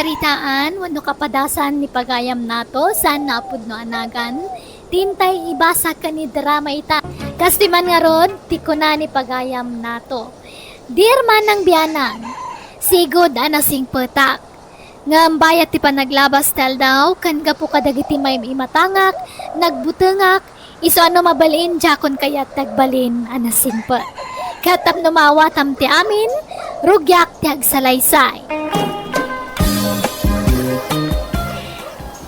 saritaan, wano kapadasan ni pagayam nato, san napud no anagan, tintay ibasa ka ni drama ita. Kastiman nga ron, tiko na ni pagayam nato. Dear Manang Bianang, sigod anasing petak. Ngam bayat ti panaglabas tal daw, kan gapo kadagiti may imatangak, nagbutengak, iso ano mabalin, jakon kayat tagbalin anasing pet. Katap numawatam ti amin, rugyak ti agsalaysay.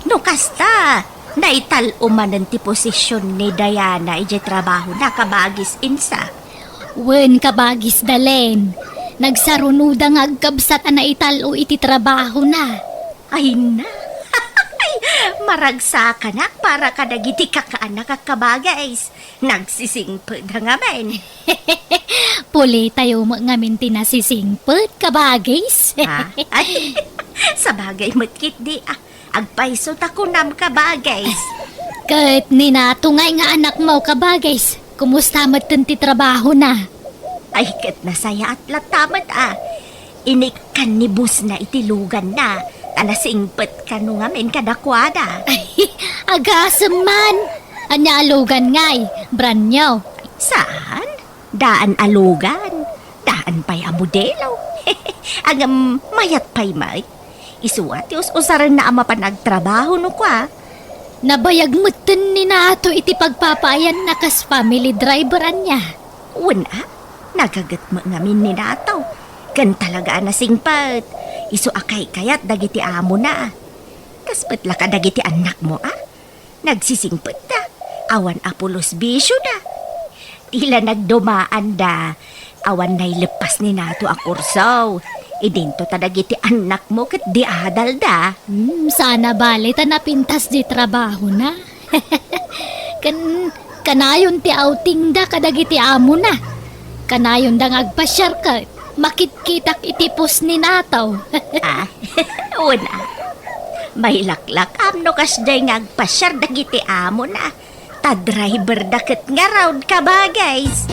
No kasta, naital umanan ti posisyon ni Diana ije trabaho na kabagis insa. Wen kabagis dalen, nagsarunuda nga agkabsat na italo iti trabaho na. Ay na, maragsa ka na para kadagiti kakaanak at kabagais. Nagsisingped nga men. Puli tayo ngamin tinasisingpet kabagis. Ha? Ay, sa bagay matkit di agpaisot ako nam kabagais. Kat ninatungay nga anak mo kabagis, kumusta matin ti trabaho na? Ay kat nasaya at latamat Inikan ni bus na itilugan na. Tanasingpet ka nung amin kadakwada. Ay, agasam man. Anya alugan ngay, branyaw. Saan? Daan alugan. Daan pa'y amodelo. Agam mayat pa'y may. Isuat usaran na ama pa nagtrabaho no kwa. Nabayag mutin ni nato iti pagpapayan na kas family driver anya. Wala, nagagat mo ngamin ni nato. Kan talaga nasingpet. Isu akay kayat dagiti amo na. Kaspet la ka dagiti anak mo Nagsisingpet da. Awan apulos bisyo da. Tila nagdumaan da. Awan na'y lepas ni nato a kursaw. Idinto ta dagiti anak mo ket di adal da. Sana bali ta napintas di trabaho na. Kanayon ti outing da kadagiti amo na. Kanayon da ngagpasyar ka. Makitkitak itipos ni nataw. Una. May laklak amno kas day ngagpasyar dagiti amo na. Ta driver daket nga round ka ba guys?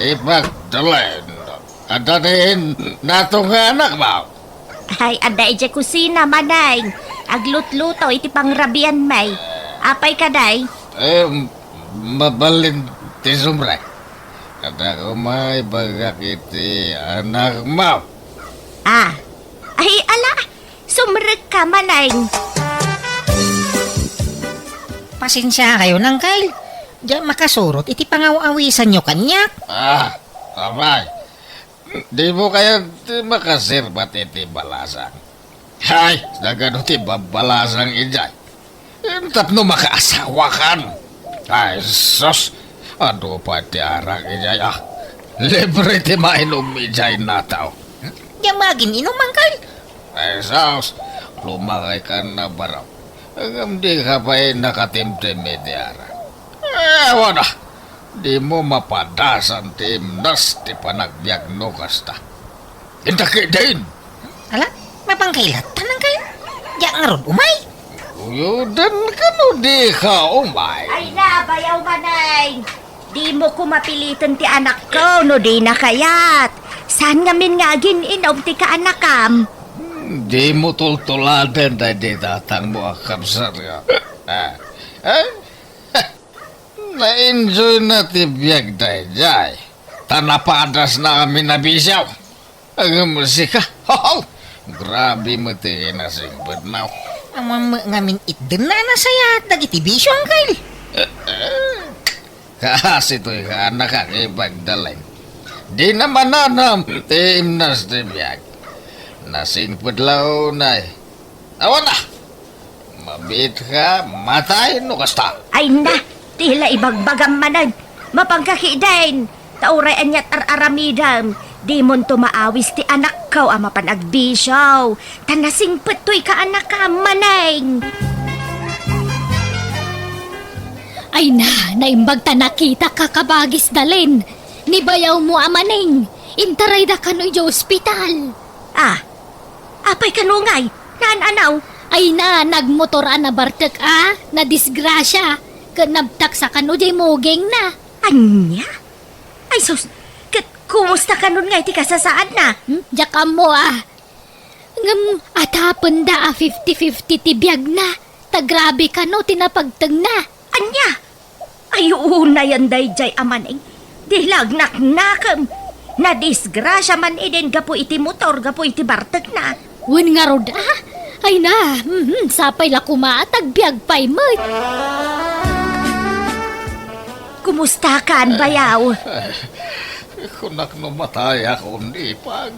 Ipagdalin. Adanin natong anak ba? Ay, ada ije kusina manay. Aglut-luto iti pangrabian may. Apay kaday? Mabalin ti sumre. Kada ko may bagak iti anak mo. Ay ala, sumrek ka manay. Pasensya kayo nang Kyle. Diyan makasurot, iti pangaw-awisan nyo kanyak. Abay. Di mo kaya makasirbat iti balasang. Hay, nagano ti babalasang ijay. Tapno makaasawa kan. Ay, sos. Ano pa ti arak ijay Libre ti mainom ijay nataw. Diyan magin inuman Kyle. Ay, sos. Lumakay ka na baraw. Hanggang di ka pa'y nakatimtim iti arak. Wala. Di mo mapadasan ti imnas ti panagbiag no kasta. Intaki din. Ala, mapangkailat tanang Kyle. Diyan nga ron umay. Uyudan ka no di ka umay. Ay na, bayaw manay. Di mo ko mapilitan ti anak ko no DINA KAYAT. Saan ngamin nga gininom ti kaanakam? Di mo tultuladen dahil di tatang mo akabsar ka. Na-enjoy na ti Biag dahil jay. Tanapadas na kami nabisaw. Ang musika. Grabe mo ti inasingpet na. Ang ngamin itdin na nasayat. Dagiti bisyo ang Kyle. Kasi to'y anak ang ipagdalay. Di naman nanam ti imnas ti Biag. Nasingpet lao na Awan na. Mabit ka, matay no kasta. Ay na, tila ibagbagam manad. Mapangkakidain. Tauray anyat aramidam. Di mon to maawis ti anak ko ama panagbisyaw. Tanasingpet to'y kaanak ka manay. Ay na, naimbag ta nakita kakabagis dalin. Nibayaw mo amaning. Intaray da kano ija ospital. Apay kanungay, naan-anaw. Ay na, nagmotor na bartek na disgrasya. Kanabtak sa kano jay mogeng na. Anya? Ay sus, kumusta ka nun nga iti kasasaan na? Diyak mo at hapon da 50-50 ti Biag na. Tagrabe ka no, tinapagtag na. Anya? Ay una yan dayjay amaneng. Di lagnak-nakam. Nadisgrasya man eden gapo iti motor, gapo iti bartag na. Wen nga rod Ay na, sapay la kumaatag Biag pay mo. Kumusta ka, bayaw? Kunak numatay ako ni pag.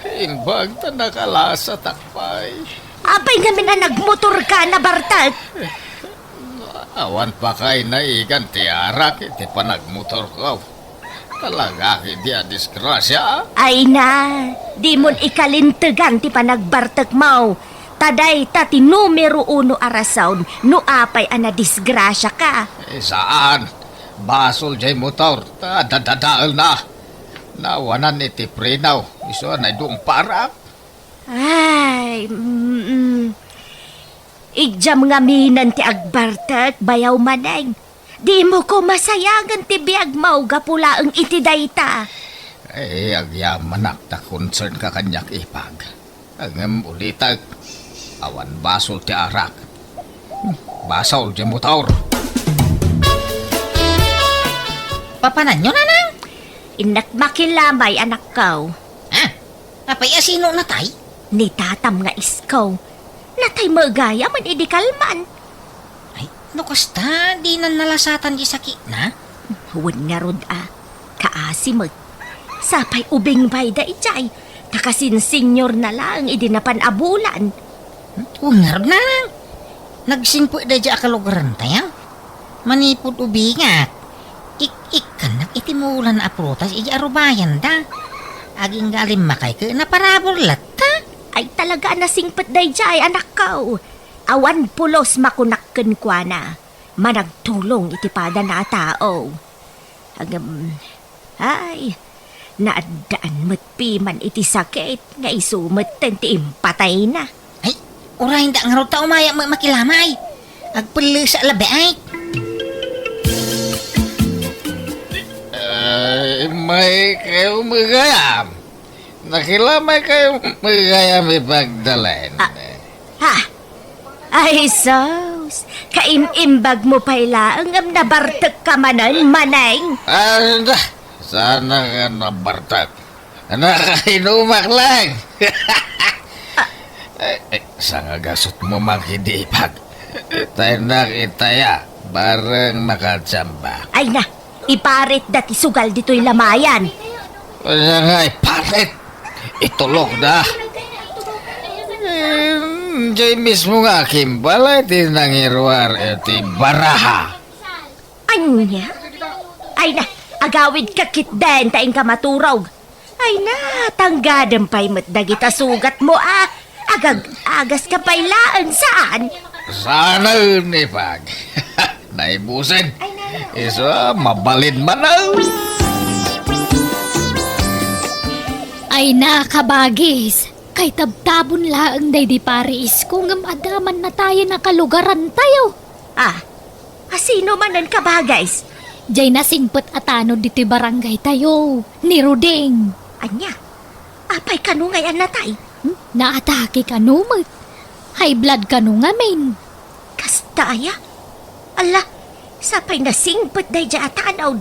Inbag ta nakalasa takpay. Apay nga na nagmotor ka na bartag. Awan pa kay naigan ti arak iti panagmotor ko. Talaga hindi disgrasya. Ay na, di mon ikalintegan ti panagbartag mo. Taday ta ti numero 1 arasaon no apay ana disgrasya ka. Saan? Basol jay motor. Dadadaal na. Nawanan iti prenaw. Iso na doong parak. Ay, Igjam nga minan ti agbartag bayaw maneng. Di mo ko masayangan ti Biag mo gapula ang iti dayta. Agyamanak ta concern ka kanyak ipag. Agam ulitag. Awan basol ti arak. Basol jay motor. Papanan nyo, nanang? Inak makilamay anak ko. Apay asino natay? Ni tatam nga iskaw. Natay magaya man idikalman. Ay, no kasta, di na nalasatan di sakit na? Huwag nga rod kaasimag. Sapay ubing bay da ijay. Takasinsinyor na lang idinapan abulan. Ungar na. Nagsingpo da di akalugaran tayo. Manipod ubingat. Ikanak itimulan na aprutas iji arubayan da. Aging galim makay ka na parabolat ta. Ay talaga nasingpet day jay anak ko. Awan pulos makunakken kwa na. Managtulong iti pada na tao. Ay, naadaan matpiman iti sakit nga isumet ti impatay na. Ay, uray da nga ta umaya makilamay. Agpili sa labi ay. May kayo magayam. Nakilamay kayo magayam ipagdalain. Ay sos, kaimimbag mo pala ang nabartag ka manan maneng. Sana ka nabartag. Nakainumak lang. Sa nga gasot mo makidipag. Tayo nakitaya, bareng makatsamba. Ay na, iparit dati sugal dito'y lamayan. Kaya nga iparit. Itulog na. Diyan mismo nga kimbala iti nangirwar iti baraha. Anya? Ay na, agawid kakit den taing kamaturaw. Ay na, tanggadan pa'y matdagita sugat mo agas ka pa'y laan saan? Sana ni pag. Naibusin. Iso, mabalin manaw. Ay na, kabagis. Kay tabtabon laang day di paris kung adaman na tayo nakalugaran tayo. Sino man ang kabagays? Jay nasingpet atano diti barangay tayo, ni Ruding. Anya, apay kanu ngayon natay? Naatake ka numat. High blood ka nu nga main. Kastaya? Ala, sapay nasingpet day dya atanaw.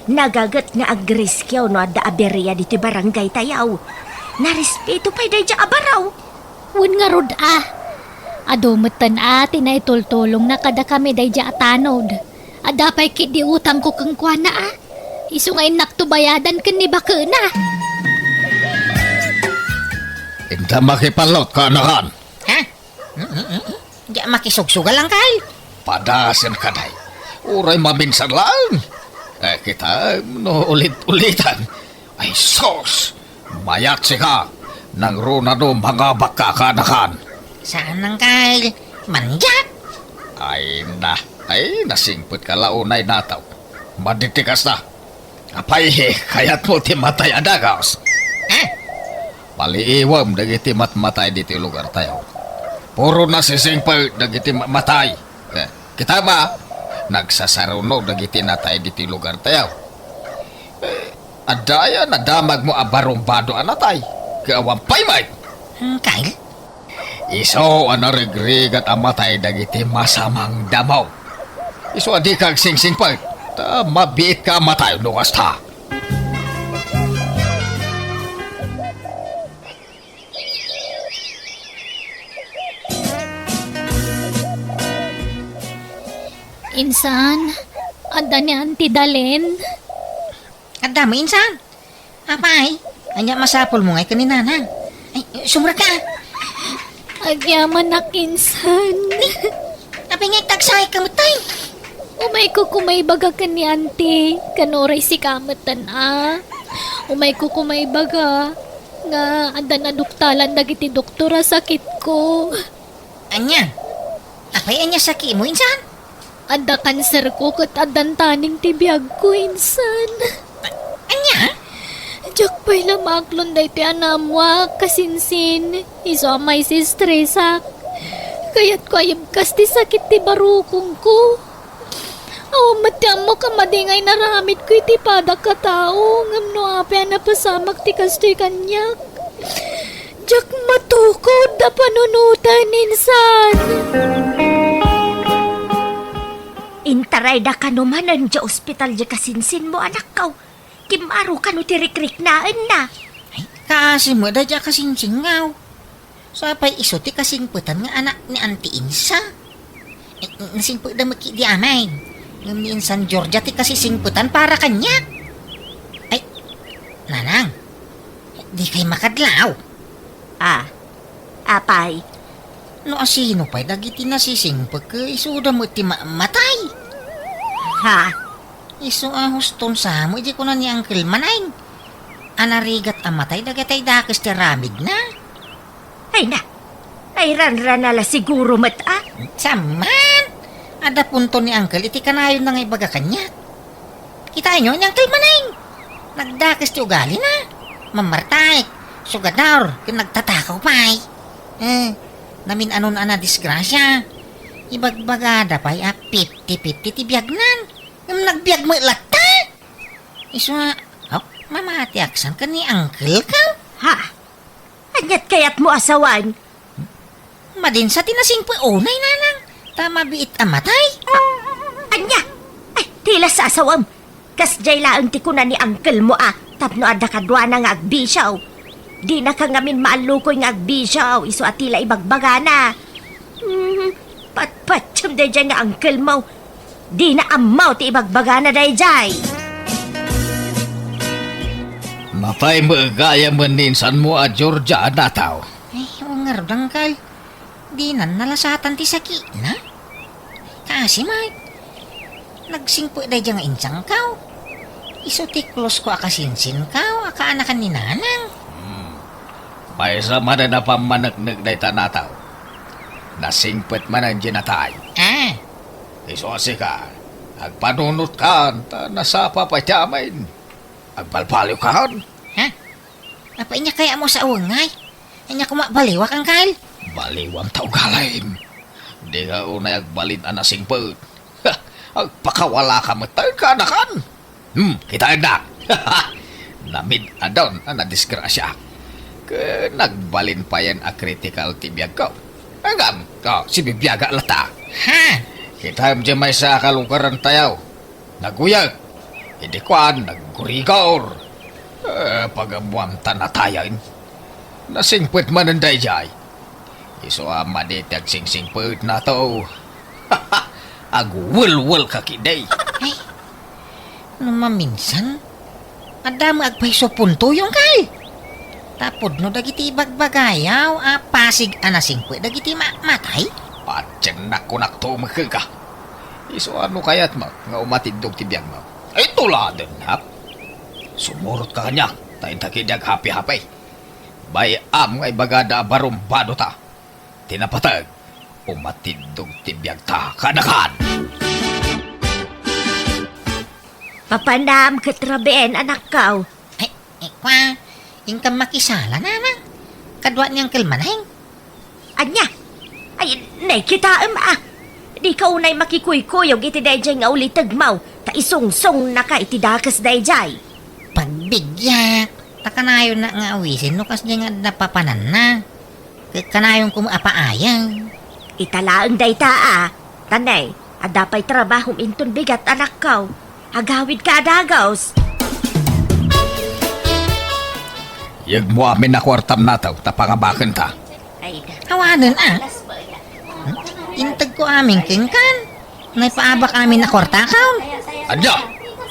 Nagagat nga agriskyaw no ada aberya diti barangay tayaw. Narespeto pa'y day dya abaraw. Wun nga rod Adumetan tinaitultulong na kada kami day dya atanod. Adapay kidi utang ko kang kwa na Isu ngayon naktubayadan kan ni baka na. Inta makipalot ka nakan. Di makisugsugal lang kay. Padasin ka day. Uray mabinsan lang. Kita no ulit-ulitan. Ay sos. Mayat ka. Nang runa do mga baka kanakan. Saan nang kay? Manjak. Ay nasingput ka launay nataw. Maditikas na. Apay, kaya't mo timatay adagaos. Paliiwam dagiti matmatay diti lugar tayo. Puro nasisingput dagiti matay. Kita ba? Nagsasarunog dagiti natay diti lugar tayo. Adaya na damag mo abarumbado anatay. Kawampay may. Kyle? Iso anarigrigat amatay dagiti masamang damaw. Iso adi kag singsingpet. Ta mabiit ka amatay nukas ta. Insan, anda ni Auntie Dalen. Ang dami, insan. Apay, anya masapol mo ngay kaninanang. Ay, sumra ka. Agyaman na kinsan. Apay ngay tagsay kamatay. Umay ko kumay baga ka ni Auntie. Kanoray si kamatan Umay ko kumay baga. Nga anda na duktalan dagiti doktora sakit ko. Anya? Apay anya sakit mo, insan? Anda kanser ko kat adan taning ti biag ko insan. Anya? Diyak pa'y lamaklon day ti anamwa kasinsin. Iso amay si stresak. Kaya't ko ayam kas ti sakit ti barukong ko. Matyam mo ka madingay naramit ko iti padak ka tao. Ngam no apya na pasamak ti kastoy kanyak. Diyak matukod da panunutan insan. Intaray da ka naman ang dya ospital dya kasinsin mo anak kaw. Kimaro ka no tirik-rik naan na. Ay, kasi mo da dya kasing-singaw. Sapay iso ti kasingputan nga anak ni Auntie Insa. Nasingput da maki di amay. Ngam ni Insan Georgia ti kasisingputan para kanya. Ay, nanang. Di kay makadlaw. Apay. No asino pa'y dagiti nasisingput ka iso da mo ti matay. Ha? Iso huston sa mo, iji ko na ni Uncle Manang. Anarigat amatay, dagatay dakas ti ramid na. Ay na. Ay ran-ran nala siguro mata. Saman! Ada punto ni Uncle, iti kanayon na ngay baga kanya. Kita nyo ni Uncle Manang. Nagdakas ti ugali na. Mamartay, sugadar, nagtatakaw pa'y. Namin anon ana disgrasya. Ibagbagada pa'y 50-50 ti biyagnan. Nagbiag mo ilata. Iso mamatiaksan ka ni Uncle ka? Ha? Anyat kayat mo asawan? Madinsa tinasing po unay nanang. Tama biit amatay. Anya? Ay, tila sa asawam. Kasjay laang ti ko na ni Uncle mo tapno ada kadwa na nga agbisyaw. Di na ka ngamin maalukoy nga agbisyaw. Iso atila ibagbagana. Pat-pat day dyan nga Uncle mo. Di na amaw ti ibagbagana day jay. Matay mo gaya maninsan mo a Georgia nataw. Ay, ungar Uncle. Di na nalasatan ti sakit na. Kasi Mike, nagsingpo day dyan nga insang kaw. Iso ti close ko akasinsin kaw, akaanakan ni nanang. May sama na napamanagnig day tanataw. Nasingpet man ang ginatay. Isosi ka, agpanunot ka, nasapa pa tiyamin. Agpalpaliw ka. Ha? Apa inya kaya mo sa uwangay? Inya kumabaliwak ang Kyle? Baliwang tao galim. Di ka unay agbalin ang nasingpet. Agpakawala ka matay ka na kan. Kita na. Namid adon ang nadisgrasya. Nagbalin pa yan a critical tibiyag ko. Agam, si Bibiaga lata. Ha? Kita mo dyan may sa kalugaran tayaw. Naguyag. Hindi kuan, naggurigor. Pagabuamta na tayain. Nasingpit man ang dayjay. Iso ama di agsingsingpet na to. Agwul-wul kakiday. Ay, nung maminsan, adama agpaiso punto yung Kyle. Tapod no dagiti bagbagayaw, pasig anasingpet dagiti matay. Patyan na kunak to magkaga. Iso ano kaya't nga umatindog tibiyag mo. Ay tuladan hap. Sumurot ka kanya. Tayin takidyag happy-happy. Bayam nga ibagada barumbado ta. Tinapatag. Umatindog tibiyag ta kanakan. Papanam katraben anak kaw. Ay, kwa, ingkam makisala nanang. Kadwa niyang Manang. Anya? Ay, nakikitaan Di ka unay makikuy-kuyog iti dayjay nga ulitag maw. Ta isong-song na ka iti dakas dayjay. Pag bigyak. Takanayon na nga awisin no kas nga napapanan na. Kanayon ko maapaayang. Italaang dayta Tanay, adapay trabahong inton bigat anak ko. Agawid ka adagaws. Yag mo amin na kwartam nataw, tapangabakan ta. Ay da. Hawanan Intag ko aming kingkan. Naipaabak amin na kwartakaw. Adya!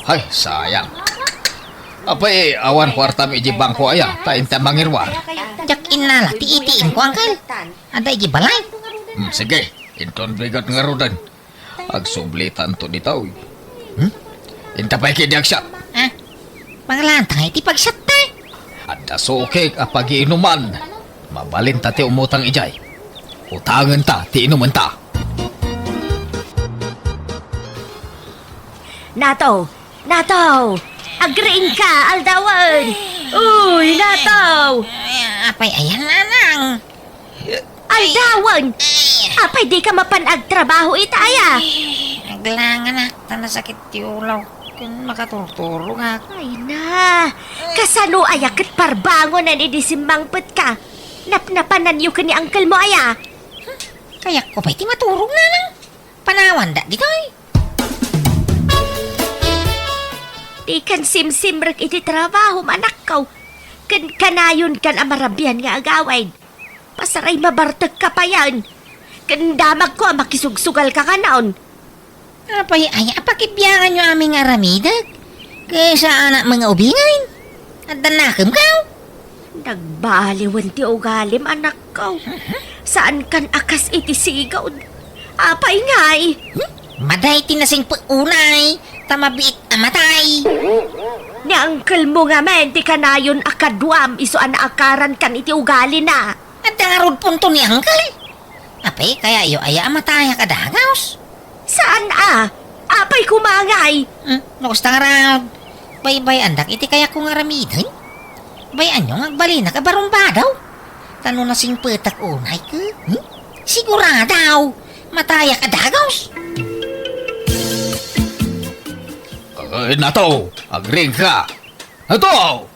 Ay, sayang. Apay, awan kwartam iji bangko aya, tain mangirwa. Jak inala, tiitiin ko angkal. Ada iji balay. Sige, inton bigat nga rodan. Agsublitan to ditaw. Intapay kidiag siya. Pangalantang iti pagsat ta. Ada sokek apagi inuman. Mabalin ta ti umutang ijay. Utangan ta, ti inuman ta. Nato! Agreeing ka, aldawan! Uy, Nato! Apay ayan nanang. Aldawan! Apay di ka mapanag trabaho itaya! Aglangan na, tanasakit ti ulaw. Kung makaturturo nga. Ay na! Kasano ayakit parbangon na nidisimbangpet ka? Napnapanan yu ka ni uncle mo aya! Kaya ko pa'y ti maturog nanang. Panawan da dito ay. Di kan simsimrek iti trabaho manak kaw. Kanayon kan amarabyan nga agawain. Pasaray mabartag ka pa yan. Damag ko makisugsugal ka kanaon. Apay ay apakibyangan nyo aming aramidag. Kaysa anak mga ubingain. At danakam kaw. Nagbaliwan ti ugalim anak ko. Saan kan akas iti sigaw? Apay ngay. Maday tinasing unay. Tamabiit amatay. Ni uncle mo nga men, ti kanayon akadwam, iso akaran kan iti ugali na. At dangarod punto ni uncle. Apay kaya iyo aya amatay kadagaws. Saan Apay kumangay. Nakus tangarad. Bay andak iti kaya kong aramidan. Bayan nyo agbali na kabarumba daw. Tano na sing petak unay ka. Siguradaw. Mataya kadagaws. Nato! Agring ka! Nato!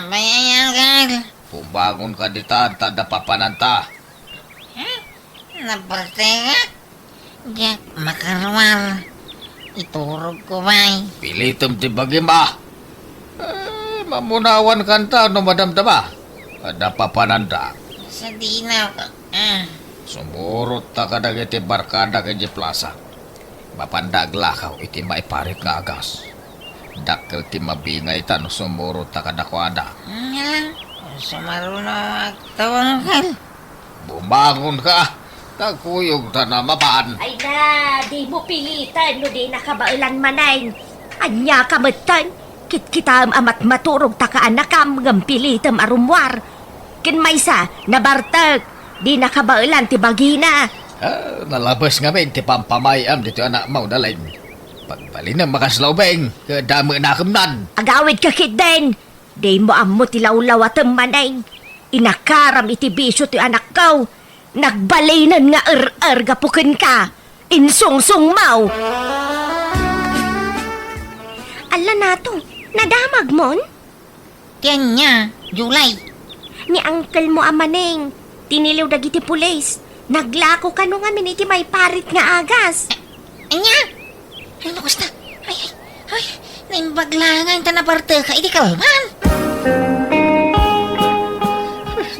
Bayan kal. Pubangon ka dita, tada papananta. Naparte nga. Diyak makarwar. Iturog ko bay. Pilitom ti bagima. Mamunawan kanta no madamdama. Ada papananda. Sa dinaw ka. Sumurot ta ka dagiti barkada kay plaza. Mapandag lakaw iti maiparit nga agas. Dakkel ti mabingay ta no sumurot ta kadakwada. Ngalang. Sumaruno agtawang kal. Bumangon ka. Tagkuyog ta na mapaan. Ay na, di mo pilitan no di nakabailan manay. Anya kamatan. Kitkitam amat maturog ta ka anakam ngam pilitam arumwar. Kin maysa, nabartag. Di nakabailan ti bagina. Nalabas nga men ti pampamayam dito anak mo dalay. Pagbali na makaslaubeng, kadami na kamnan. Agawid ka kit din. Di mo amo ti lawlaw at manay. Inakaram iti bisyo ti anak ko. Nagbalinan nga gapukin ka. Insungsung mau. Ala nato, nadamag mon? Tiyan niya, July. Ni uncle mo amaneng. Tiniliw dagiti pulis. Naglako ka nung amin iti may parit nga agas. Anya? Ay, nakus na. Ay, naimbaglangan ta na parte ka, iti kalman.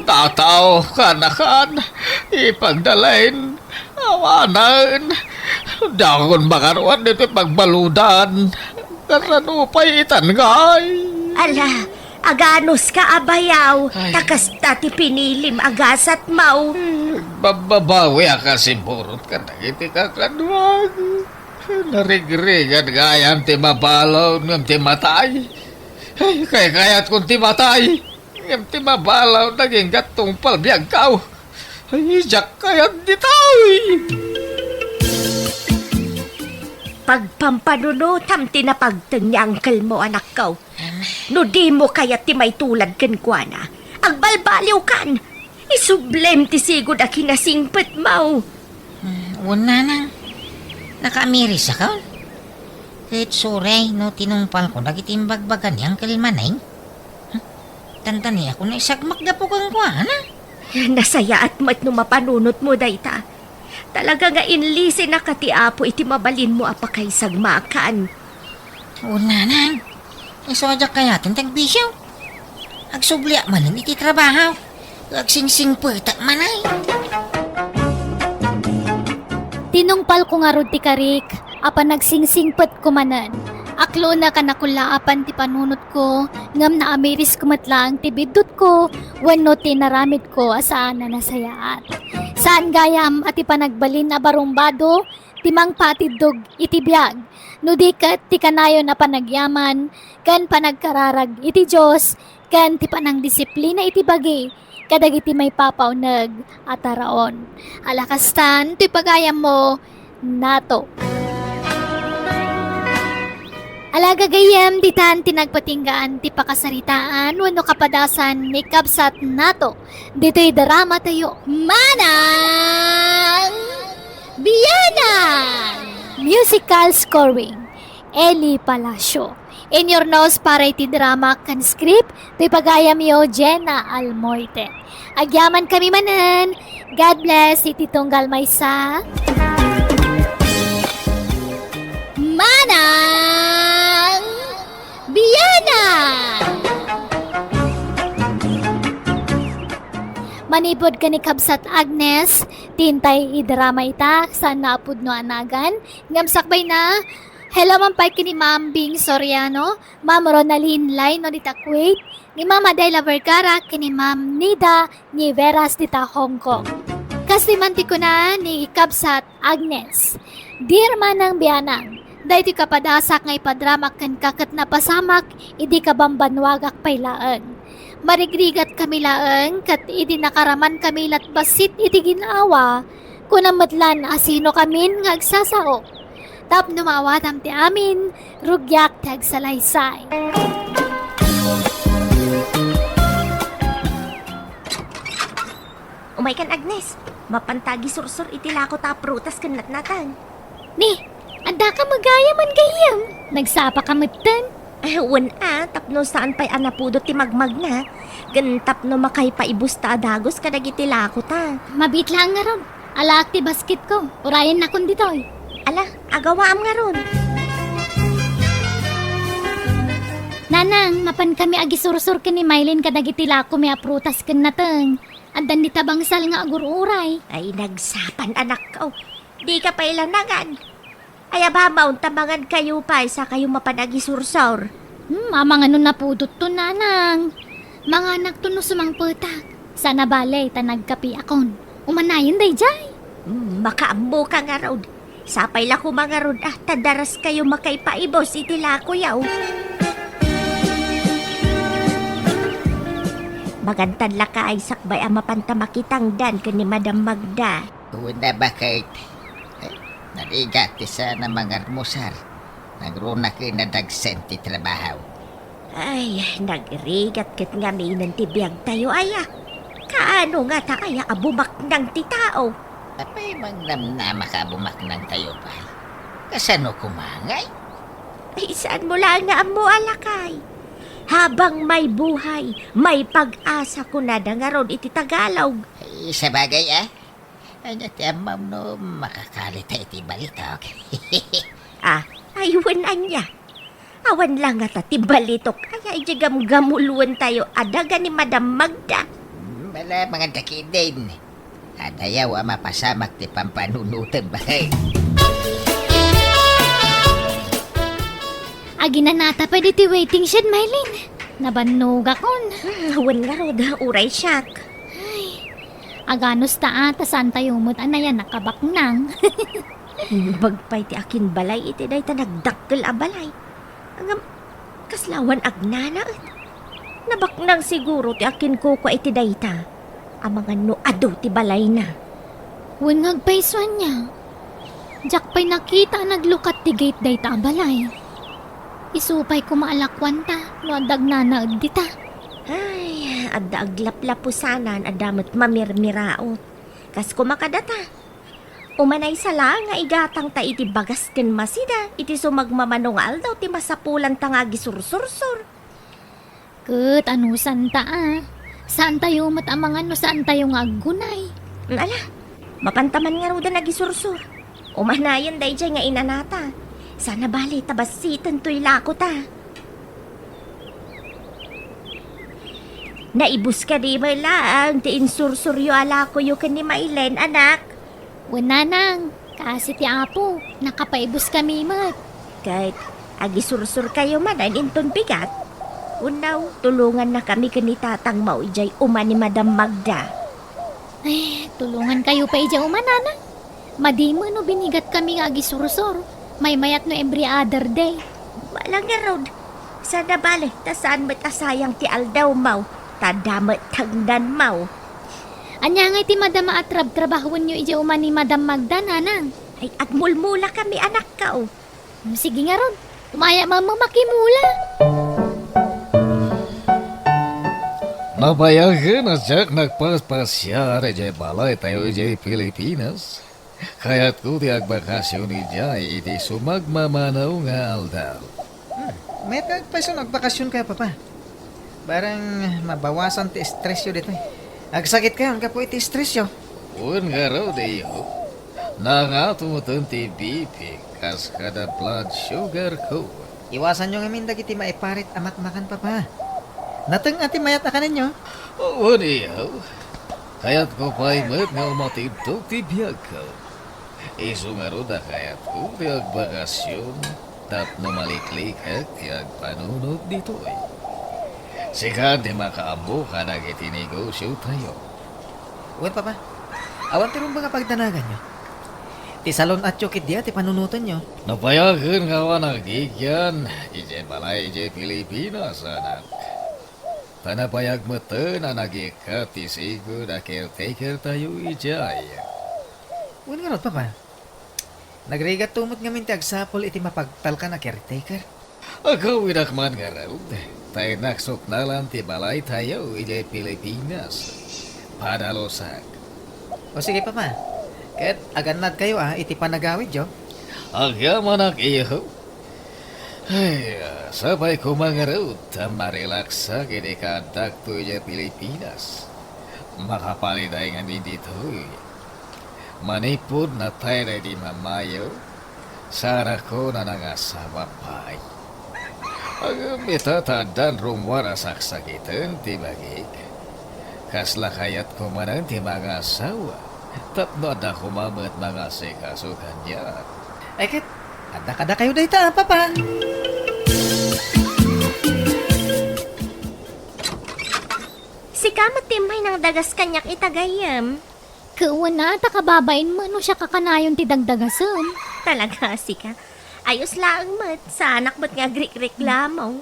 Tataw, kanakan, ipagdalain, awanan. Dakon makaruan dito pagbaludan. Kasanupay itangay. Ala, aganos ka abayaw. Takas tati pinilim agasat mau. Bababawi ka si burot ka na iti kakadwag. Narigrigan gayam ti mabalaw ng ti matay. Ay, kayat kung ti matay. Ng ti mabalaw naging gatungpal biyag kao. Ay, jak kayat ditay. Pagpampanunutam tinapagtang ni uncle mo anak ko. No di mo kaya ti may tulad kan kwa na. Agbalbaliw kan. Isublem ti sigod a kinasingpet mau. Una na. Naka-amiris ka? Kahit sore, no, tinumpal ko, nagitimbagbaggan niyang kalmanay. Tanda niya ako na isagmak na po kang kuha, na. Nasaya at mat no mapanunot mo, dayta. Talaga nga inlisi na katiapo iti mabalin mo apakay sagmakan. Una nang. Isodyak kaya tagbisyaw. Agsublia manin iti trabaho. Agsingsingpet manay. Tinungpal ko nga rod ti karik, apan nagsingsingpet ko manan. Aklo na kanakula-apan ti panunot ko, ngam na ameris kumatlang ti bidot ko, wano ti naramid ko asaan na nasayaat. Saan gayam at ipanagbalin na barumbado, timang patidog iti biag, no di kat ti kanayo na panagyaman, kan panagkararag iti Diyos, kan ti panang disiplina iti bagi, kadag iti may papaunag at araon. Alakastan, ti pagayam mo, nato. Alaga gayam ditan tinagpatinggaan ti pakasaritaan wano kapadasan ni kabsat nato. Dito'y drama tayo. Manang Bianang! Musical scoring. Eli Palacio. In your nose para iti drama kan script, ti pagayam yo Jenna Almoite. Agyaman kami manan. God bless iti tunggal maysa. Manang Bianang! Manipod ka ni Kabsat Agnes, tintay idrama ita, saan naapod no anagan, ngamsakbay na, hello mampay ki ni Ma'am Bing Soriano, Ma'am Ronaline Lai no dita Kuwait, ni Ma'am Adela Vergara, ki ni Ma'am Nida ni Veras dita Hong Kong. Kasimanti ko na ni Kabsat Agnes, Dear Manang Bianang, dahil ti kapadasak nga ipadramak kan kakat na pasamak, idi ka bambanwagak paylaan. Marigrigat kami laeng, kat idi nakaraman kami lat basit iti ginawa, kunamadlan asino kamin nga agsasao. Tap numawatam ti amin, rugyak ti agsalaysay. Umay kan Agnes, mapantagi sursur iti lako ta prutas kan natnatan. Ni, anda ka magayaman gayam. Nagsapa ka matan. Tapno saan pa'y anapudot ti magmag na. Tapno makay paibus ta adagos kadag iti lako ta. Mabit lang nga ron. Alaak ti basket ko. Urayan na kun ditoy. Ala, agawaam nga ron. Nanang, mapan kami agisursur ka ni Mylene kadag iti lako may aprutas kan nateng. Andan di tabangsal nga agururay. Ay, nagsapan anak ko. Di ka pa ilanangan. Ay aba, mauntamangan kayo pa sa kayo mapanagisursor. Amang ano napudot to, nanang. Mga anak to no sumangputak. Sana balay, tanagkapi akon. Umanayin day jay. Makaambo ka nga rod. Sapay la ko mga rod, tadaras kayo makaipaibos itila ko yaw. Magantan la ka ay sakbay ang mapantamakitang dan ka ni Madam Magda. Una ba kahit narigati sa na mga armusar. Nagruna kayo na dagsenti trabaho. Ay, nagrigat kit nga minan ti Biag tayo aya. Kaano nga ta kaya abumak ng ti tao? Apay magnamnama ka bumaknang tayo pa. Kasano kumangay? Ay, saan mo lang nga mo alakay? Habang may buhay, may pag-asa ko na dangaron iti Tagalog. Ay, sa bagay Ay, ti amam no makakalit iti balita. Aywan anya. Awan lang nga ti balitok. Kaya ijagam-gamuluan tayo adaga ni Madam Magda. Wala mga dakidin. Adayaw mapasamak ti pampanunutan ba? Agi na nata pa ti waiting shed, Mylene. Nabannog akon. Awan nga rod, uray siyak. Aganos ta ata saan tayo mo't anayan nakabaknang. Bagpay ti akin balay iti day ta nagdakkel a balay. Angam kaslawan agnana. Nabaknang siguro ti akin kuko iti day ta. Amangan no ado ti balay na. Wangag paiswan niya. Jak pa'y nakita naglukat ti gate day ta balay. Isupay ko maalakwan ta no adag nanaad di ta. Ay, adda aglaplapusanan adamot mamirmirao. Kas kumakadata. Umanay sala nga igatang ta iti bagas ken masida, iti sumagmamanungal daw ti masapulan ta nga gisursursur. Ket anusan ta Saan tayo matamangan no saan tayo nga aggunay? Ala, mapantaman nga ruda nagisursur. Umanayan day jay nga inanata. Sana bali tabasitan to'y lako ta. Naibus ka di ba lang, ti insursuryo alako yu kan ni Mailen, anak. Wananang, kasi ti apo, nakapaibos kami mat. Kahit agisursur kayo man, ang inton bigat. Unaw, tulungan na kami kanitatang maujay uman ni Madam Magda. Ay, tulungan kayo pa ija umanana. Madimo no binigat kami nga agisursur. May mayat no every other day. Walang nga rod. Sana bali, tasaan mo't asayang ti aldaw mau. Tadamat tagdan mau. Anya nga ti madama at trabahon nyo ija uman ni Madam Magda, nanang. Ay, agmulmula kami anak ka oh. Sige nga ron, umaya mamamakimula. Nabayagan na siya nagpaspasya rin balay tayo ijay Pilipinas. Kaya't ko ti agbakasyon ijay iti sumagmamanaw nga aldaw. May pagpaso nagbakasyon kaya papa. Barang mabawasan ti stress yo dito eh. Agsakit kayo, ka po iti stress yo. Un nga raw diyo. Na nga tumutun ti BP kas kada blood sugar ko. Iwasan nyo ngamin dagiti maiparit amat makan papa. Nateng ati mayat na kanin nyo. Oo niyo. Kaya't ko pa'y mat nga umatidtok ti Biag ko. Iso nga ro da kaya't ko ti agbakasyon. Tapno maliklikak ti agpanunod dito eh. Sika di makaambo ka nagiti negosyo tayo. Well papa, awan ti rin ba pagdanagan nyo? Ti salon at chokit diya ti panunutan nyo. Napayagan nga wa nagigyan. Ije balay ije Pilipinas anak. Panapayag mo to na nagikat ti sigo na caretaker tayo ijay. Well nga ron papa. Nagrigat tumot nga min ti agsapol iti mapagtal ka na caretaker. Ako winakman nga raw. Tayo naksok na lang ti balay tayo ije Pilipinas. Padalosag. O sige papa. Kahit aganad kayo iti panagawid yo. Agyaman ang iyo. Ay, sabay ko mga raw, marelaksa kini kadak to ije Pilipinas. Makapaliday nga dito. Manipod na tayo na di mamayo. Sara ko na nangasawa pa'y. Ang mitatadan rumwara saksakitan ti bagik. Kasla kayat ko manan ti mga asawa. Tapno na kumamat mga sikasukan niya. Ay kahit ada kayo dayta papa. Si kamat timay ng dagas kanyak itagayam. Kawana, takababain mo no siya kakanayon ti dagdagasan. Talaga si ka. Ayos lang mat. Sa anak mo't nga reklamo.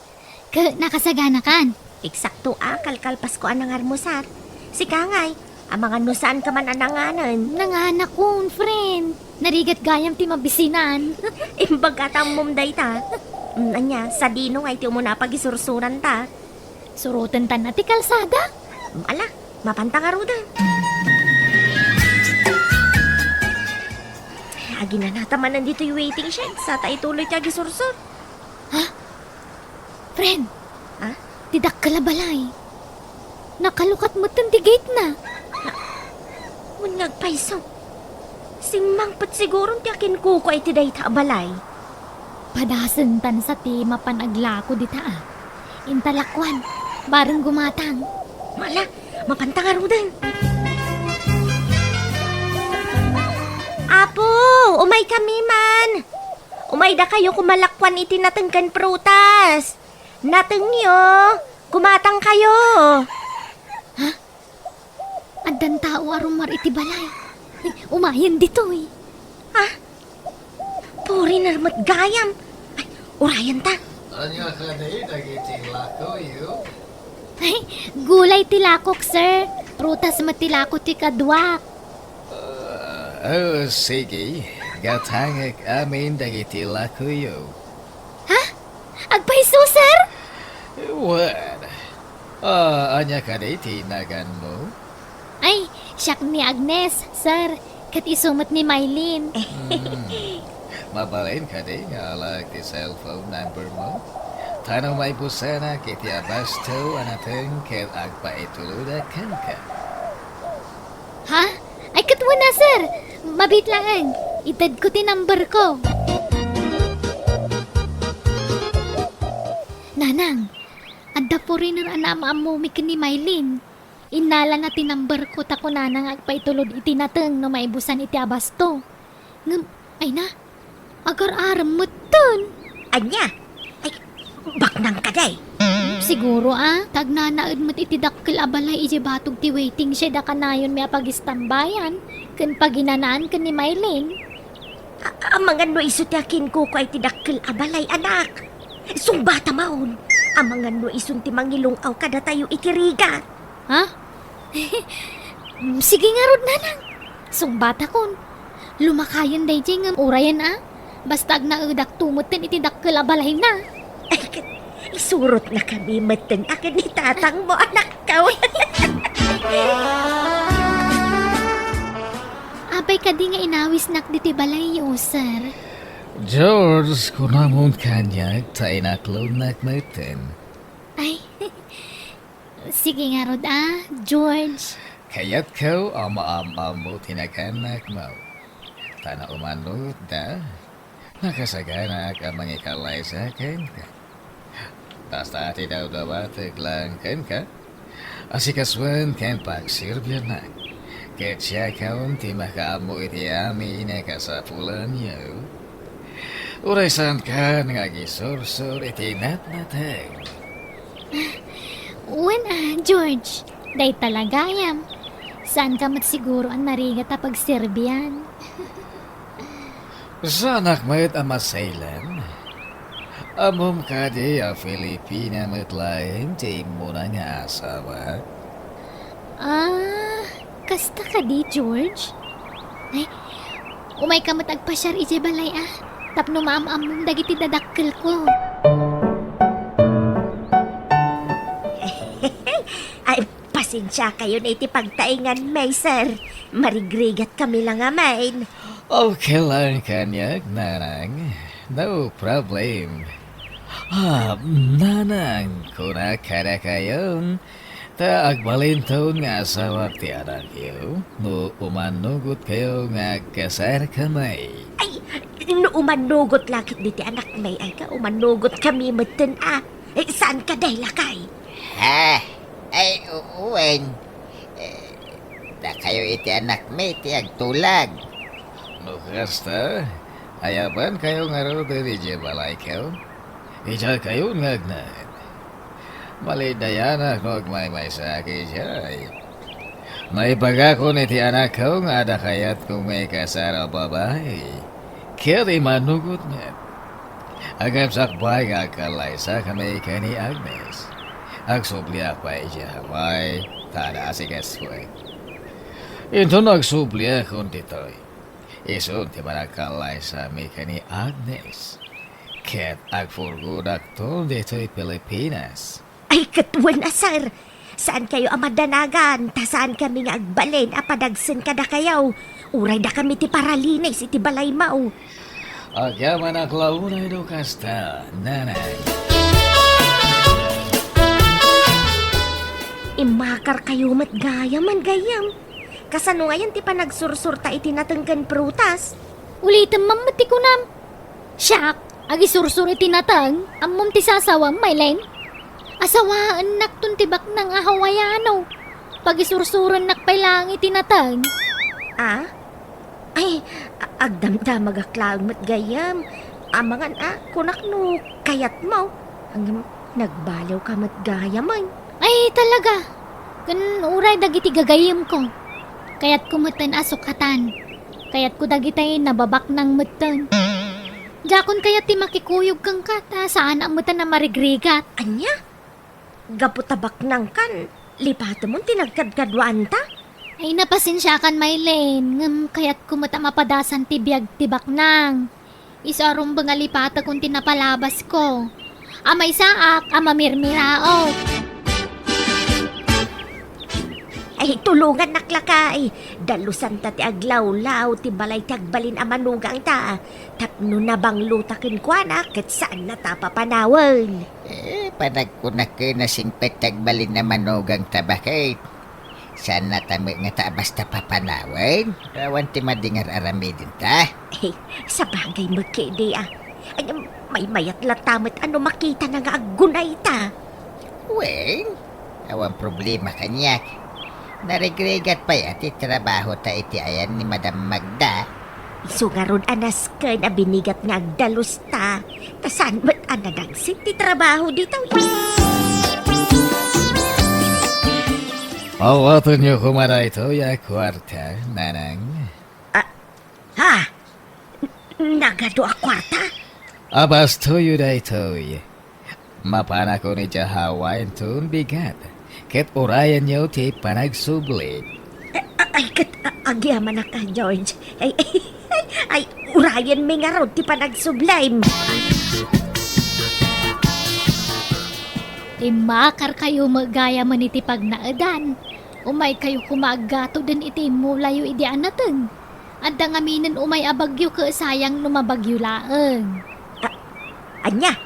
Nakasagana kan. Eksakto kalkalpas ko anang armusat. Si kangay, ang mga nusaan ka man ananganan. Nanganak ko, friend. Narigat gayam ti mabisinan. Imbag atang mumday ta. Anya, sa dino nga iti umuna pagisursuran ta. Surutan tan na ti kalsada. Ala, mapanta nga ruda. Agi na nataman nandito yung waiting shed. Sa taituloy ti agisursur. Friend, Ha? tidak kalabalay. Nakalukat mo ti gate na. Munyag paiso. Singmangpat siguro ti akin kuko ay ti dayta balay. Padasan tan sa ti mapanaglako dita Intalakwan, bareng gumatang. Mala, mapanta nga rudan. Apo, umay kami man. Umay da kayo kumalakwan iti natengkan prutas. Natengyo, kumatang kayo. Addan tao arumar iti balay. Umayan dito eh. Puri narmat gayam. Ay, urayan ta. Anya ka na nagiti lako iyo. Ay, gulay tilakok, sir. Prutas matilako ti kadwak. Sige. Gatangak amin dagiti lako iyo. Agpaiso, sir? Wan. Anya ka na itinagan mo? Ay, siyak ni Agnes, sir. kat isumot ni Mylene. Mabalin ka di nga alag ti cellphone number mo. Tanong may busana kiti abasto anateng ket agpaituluda ka. Ha? Ay, kat mo na, sir. Mabit lang. Itad ko ti number ko. Nanang, adda po rin ang anamamumik ni Mylene. Inala na ti number ko tako nanang agpaitulod iti nateng no maibusan iti abasto. Ngam, ay na, agar-aram mo ton. Anya? Ay, baknang ka day. Siguro tagnanaad mo't iti dakkel abalay iti batog ti waiting siya da kanayon may apagistambayan. Kan paginanaan kan ni Mylene. Ang mga no iso ti akin ko ay tidakkel abalay anak. Sumbata maon. Ang mga no isun ti mangilungaw kada tayo ikirigat. Ha? Sige nga rod nanang. Sumbata kon. Lumakayan day jay ngam urayan Basta agnaudak tumutin iti dakkel abalay na. Isurot na kami maten akin ni tatang mo anak ka. Abay ka di nga inawis nak diti balay sir. George, kunamon kanyag tayo naklon nakmeten. Ay, sige nga rod George. Kaya't ko ama-ama mo tinakanak mo. Tana umanod na. Nakasagana ka mangikalay sa akin ka. Basta ati daw dawatig lang kan ka. Asikaswan kan pagsirbya na. Ket siya kaon ti makaamu iti ami na kasapulan niyo. Uraysan ka nga gisursur iti natnateng. Uwan George. Day talagayam. Saan ka siguro ang narigat pagsirbyan? Sanak mayat amasailan. Amom ka di a Filipina matlain ti mo na nga asawa. Kasta ka di, George? Ay, umay ka matagpasyar iti balay Tapno maam-among dagiti dadakkel ko. Ay, pasensya kayo na iti pagtaingan, may sir. Marigrigat kami lang amain. Okay lang kanyag, nanang. No problem. Nanang, kuna kada kayon. Ta agbalintaon nga asawa ti anak iyo. No umanugot kayo nga kasar kamay. Ay, no umanugot lakit diti anak may ay ka umanugot kami maten saan ka day lakay? Ay, uwen. Da kayo iti anak may iti agtulag. No kasta, ayaban kayo nga ro diri balay kayo. Ija kayo ngagnan. Malidayana kung may sa akin siya. Naipagako ni ti anak ko nga ada kayat kung may kasara babae. Kaya manugot niya. Agam sakbay nga kalay sa kami kani Agnes. Agsubliak pa siya Hawaii, tada asikas ko Ito nagsubliak kung dito'y. Isun ti manakalay sa mi kani Agnes. Ket agfurgudak to dito'y Pilipinas. Ay, katuwan sir. Saan kayo amadanagan? Ta saan kami nga agbalin? Apadagsin ka da kayaw. Uray da kami ti paralinis iti balay mao. Agyaman ang launay do kasta, nanay. Imakar kayo matgayam man gayam. Kasano ngayon ti panagsursurta iti natenggan prutas? Ulitin mamati ko nam. Siyak, agisursur iti natang. Amom ti sasawang, Mylene. Asawaan naktun tibak ng Hawaiano. Pagisursuran nakpailang iti natang. Ay, agdamda magaklang matgayam. Amangan kunak no kayat mo. Hanggang nagbalaw ka matgayam ay. Ay, talaga. Kan uray dagiti gagayam ko. Kayat kumatan asukatan. Kayat ko dagitay nababak ng mutan. Jakon kayat ti makikuyog kang kata saan ang mutan na marigrigat. Anya? Gaputabak nang kan. Lipata mo tinagkadkadwaan ta? Ay napasensya kan Mylene. Ngam kayat kumata mapadasan ti Biag tibak nang. Isarong bangalipata kung tinapalabas ko. Amay saak, amamirmirao. Ay, tulungan naklakay. Dalusan ta ti aglaw-law, ti balay ti agbalin a manugang ta. Tapno na bang lutakin kwa na, kat saan na ta papanawan. Panagkunak ko na singpet tagbalin na manugang tabakit. Saan na tami nga ta basta papanawan? Rawan ti madingar aramidin ta. Sa bagay magkidi Ay, may mayat latamat ano makita na nga agunay ta. Well, awan problema kanyak. Narigrigat pa yati trabaho ta iti ayan ni Madam Magda. Iso nga ron anas ka na binigat nga agdalos ta. Tasan ba't anadagsit ti trabaho dito? Pawato niyo kumara ito, ya kwarta, Manang. Ha? Nagado a kwarta? Abas toyo da ito, mapana ko ni Jahawain tun bigat. Ket orayan niyo ti panagsubli. Ay, agyaman na ka, George. Ay, urayan may nga ron ti panagsublime. Imakar kayo magaya man iti pagnaadan. Umay kayo kumagato din iti mulayo idian natin. Adda ngaminan umay abagyo ka sayang numabagyo laeng. Anya,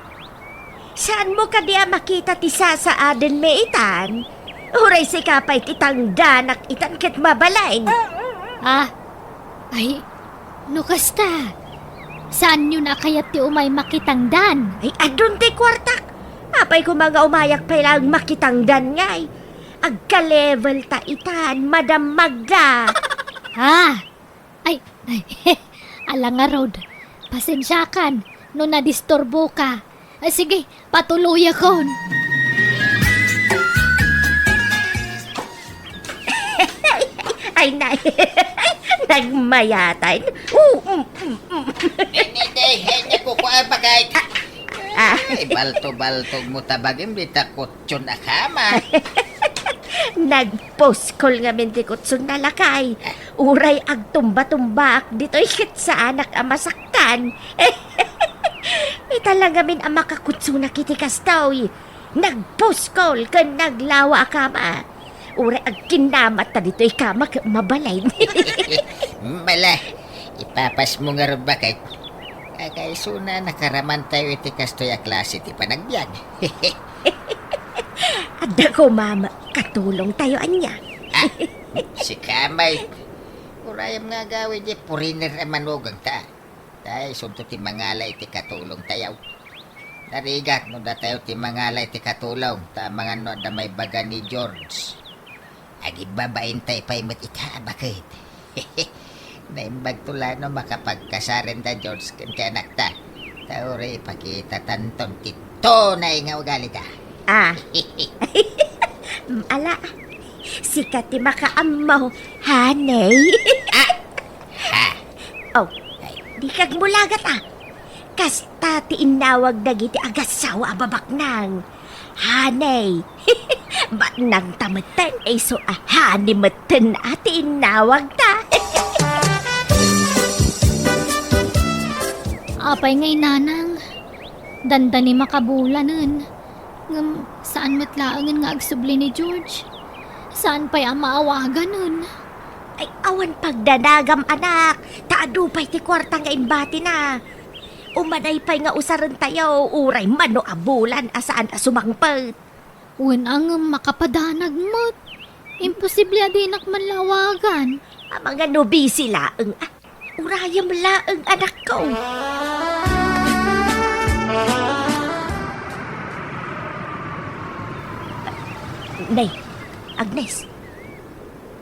saan mo ka diya makita ti sa aden may itan? Uray si kapay titang danak itan ket mabalain. Ay, nukasta. Saan nyo na kayat ti umay makitangdan? Ay, adun ti kwartak. Apay ko mga umayak pa lang makitangdan ngay. Agka-level ta itan, Madam Magda. Ay, ala nga Rod. Pasensyakan, no nadistorbo ka. Ay, sige, patuloy akon. Ay, nagmayatan. Hindi, hindi ko ko bagay. Ay, balto-baltog mo tabagin, di takot yun na kama. Nag-post call nga mentikotsun na lakay. Uray agtumba-tumbak dito ikit sa anak ang masaktan. Italang gamin ang makakutsu na kitikastaw. Nag-post call ka naglawa kama. Uray agkinamat ta dito ikama mabalay. Mala, ipapas mo nga rin bakit? Kaya suna nakaraman tayo iti kastoy a klase ti panagbiag. Adda ko mama, katulong tayo anya. Si Kamay. Urayam nga gawin di puriner ang manugang ta. Dahil sunto ti mangalay ti katulong tayaw. Narigat no da tayo ti mangalay ti katulong. Ta mga no da may baga ni George. Agibabain tayo pa'y matita, bakit? Naimbag tula no makapagkasaren da George kanti anak ta. Tauri pakita tanton tito na nga ugali ta. Ala, sikat ti makaamaw, hanay. Oh, di kag mulagat Kasta ti inawag dagiti agasawa babaknang. Hanay. Ba't nang tamatan ay so hanimatan ati inawag ta. Apay ngay nanang. Danda ni makabulanan. Ngam, saan matlaangan nga agsubli ni George? Saan pa'y ang maawagan nun? Ay, awan pagdanagam anak. Taado pa'y ti kwarta nga imbati na. Umanay pa'y nga usaran tayo. Uray mano abulan asaan asumangpet. Uwan ang makapadanag mo't. Imposible adinak manlawagan. Ang mga nobisi laeng. Urayam laeng anak ko. Nay, Agnes.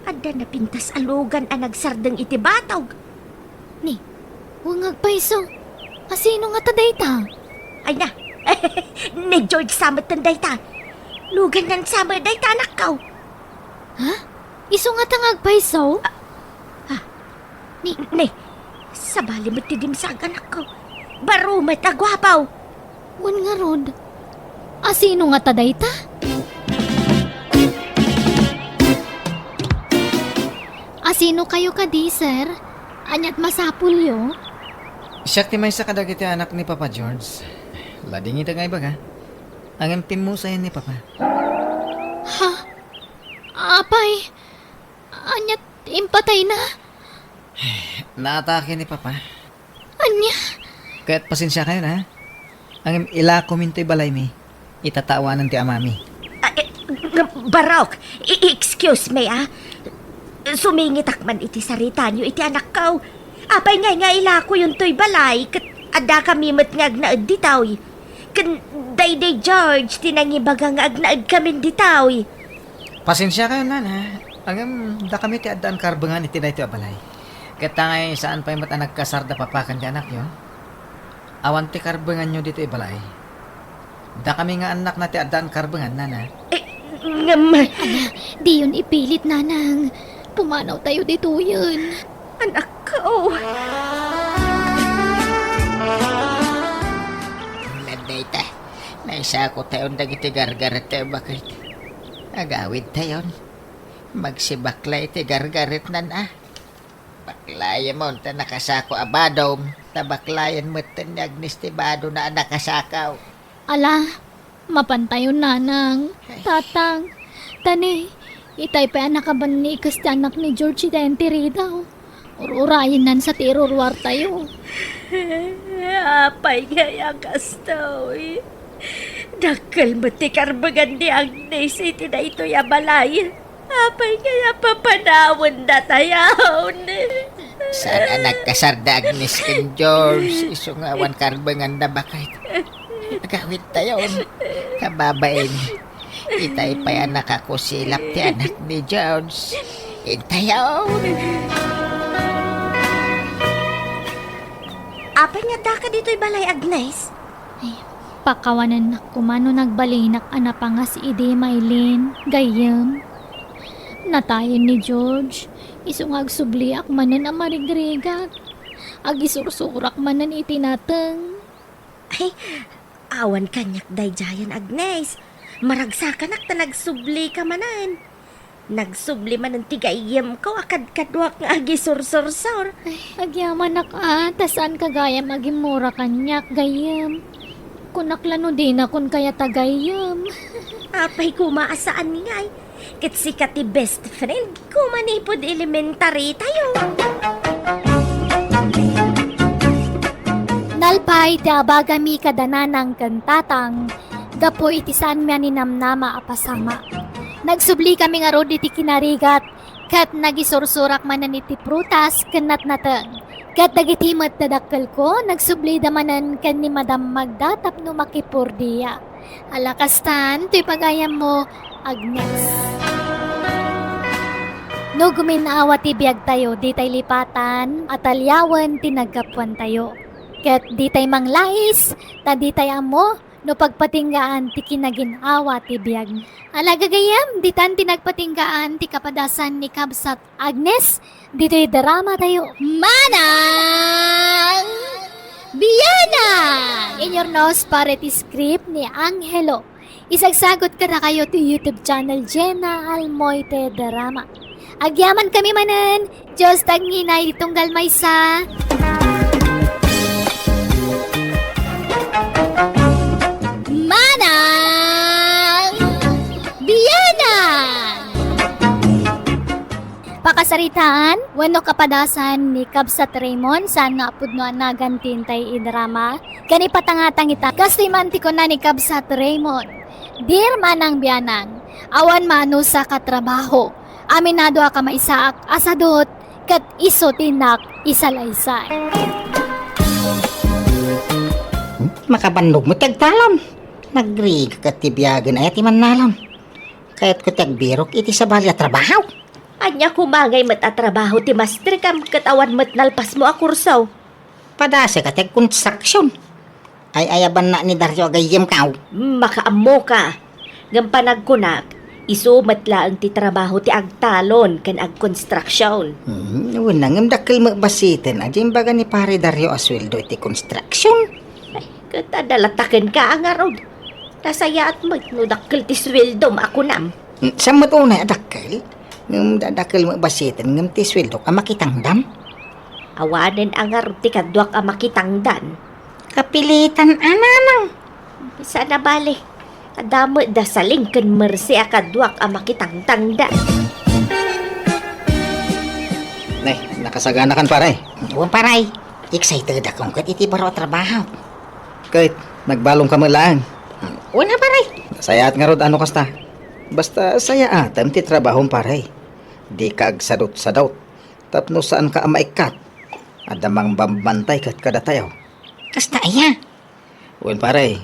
Adda na pintas alugan ang nagsardeng iti batog. Ni, huwag agpaiso. Asino nga taday ta? Ay na, ni George samat ng dayta. Lugan ng sama dayta anak ko. Ha? Iso nga tang agpaiso? Ni, sabali mo tidim sa anak ko. Baro matagwapaw. Huwag nga Rod. Asino nga taday ta? Asino kayo kadi, sir? Anyat masapulyo? Siyak ti may sa kadagiti anak ni Papa George. Lading ita nga iba ka. Ang empim mo sa'yo ni Papa. Ha? Apay, Patay na. Naatake ni Papa. Anya? Kaya't pasensya kayo na. Ang ila kominto'y balay mi. Itatawanan ti amami. Barok, excuse me Sumingitak man iti sarita nyo iti anak ko. Apay nga ila ko yung to'y balay. Kat ada kami matngag na ditaw. Kan day George tinangibaga nga agnaag kami ditaw. Pasensya kayo na. Ang da kami ti adaan karbangan iti dayto abalay. Kaya't tangay saan pa'y mata nagkasarda papakan ti anak yun. Awan ti karbangan nyo dito ibalay. Da kami nga anak na ti adaan karbangan, nana. Di yun ipilit, nanang. Pumanaw tayo dito yun. Anak ko. Nandayta, naisa ko tayon dagiti gargaret tayo bakit. Agawid tayon. Magsibaklay ti gargaret na. Baklayan mo, ta nakasako abadom. Tabaklayan mo ni Agnes ti bado na nakasakaw. Ala, mapantayon, nanang. Tatang, tani, itay pa anak ka ba ni ikas ti anak ni George itayan ti Rida? Ururayin nan sa tirurwar tayo. Apay nga kastaw. Dakal mo ti karbagan ni Agnes iti na ito yabalay. Apay nga papanawan na tayaw. Sana nagkasarda Agnes ken George. Isungawan karbangan na bakit. Agawid tayon. Kababain. Itay pa yan nakakusilap ti anak ni George. Intayaw. Apay nga daka dito'y balay, Agnes? Pakawanan na kumano nagbalinak anak pa nga si Ide Maylin, gayam. Natayin ni George, isungag subliak manan ang marigregat. Agisursurak manan itinateng. Ay, awan kanyak day jayan, Agnes. Maragsakan ta nagsubli ka manan. Nagsubli man ang tigayam ko akad-kadwak nga agi sur-sur-sur. Agyaman na ka, tasan kagayam agimura kanyak, gayam. Kunaklano din na kun kaya tagayam. Apay kumaasaan nga ay. Katsikat ti best friend, kumanipod elementary tayo. Nalpay ti abagami kadananang kantatang, gapo itisan miya ni namnama apasama. Nagsubli kami nga rod iti kinarigat, kat nagisursurak manan iti prutas kanat nateng. Kat dagitimat na dakkel ko, nagsubli damanan kan ni Madam Magda tapno makipurdiya. Alakastan, to'y pagayam mo, Agnes. No guminawa ti Biag tayo, di tay lipatan, at alyawan tinagkapuan tayo. Kat di tay manglais, ta di tay amo, no pagpatinggaan ti kinaginawa ti Biag. Alagagayam, di tan tinagpatinggaan ti kapadasan ni Kabsat Agnes, dito'y drama tayo. Manang Bianang! In your nose para ti script ni Angelo. Isagsagot ka na kayo ti YouTube channel Jenna Almoite Drama. Agyaman kami manan, Diyos tagnginay tunggal maysa. Manang Bianang! Pakasaritaan, wano kapadasan ni Kabsat Raymond saan nga apod no anagan tintay idrama. Kani patangatang ita, kastimanti ko na ni Kabsat Raymond. Dear Manang Bianang, awan mano sa katrabaho. Aminado ka maisaak asadot, kat iso tinak isalaysay. Makabandog mo tagtalam. Nagrig ka tibiyagan ay ati manalam. Kaya't ko tagbirok iti sa balya trabaho. Anya kumagay matatrabaho ti master kam katawan matnalpas mo a kursaw. Padasa ka tag construction. Ay ayaban na ni Dario agayem kao. Makaamo ka. Gampanag kunak, isumat lang ti trabaho ti agtalon kan ag construction. Unang dakil magbasitin. Adyan baga ni pare Dario asweldo iti construction. Katadalatakin ka ang arod. Nasaya at magnudakil ti sweldo ako nam. Sa matunay adakil. Ngam dadakil magbasitin ngam ti sweldo ka makitangdam. Awanen ang arod ti kadwak a makitangdan. Kapilitan ananang. Bisa na bali. Adamo da saling kan mersi a kadwak a makitangtangdan. Nay, nakasagana kan pare. Huwag paray. Excited akong kat iti baro trabaho. Kahit nagbalong ka lang. Una paray. Sayaat nga rod ano kasta. Basta saya atam ti trabahong pare. Di ka agsadot-sadot. Tapno saan ka maikat. Adamang bambantay kat kada tayo. Kasta iya. Uwan pare,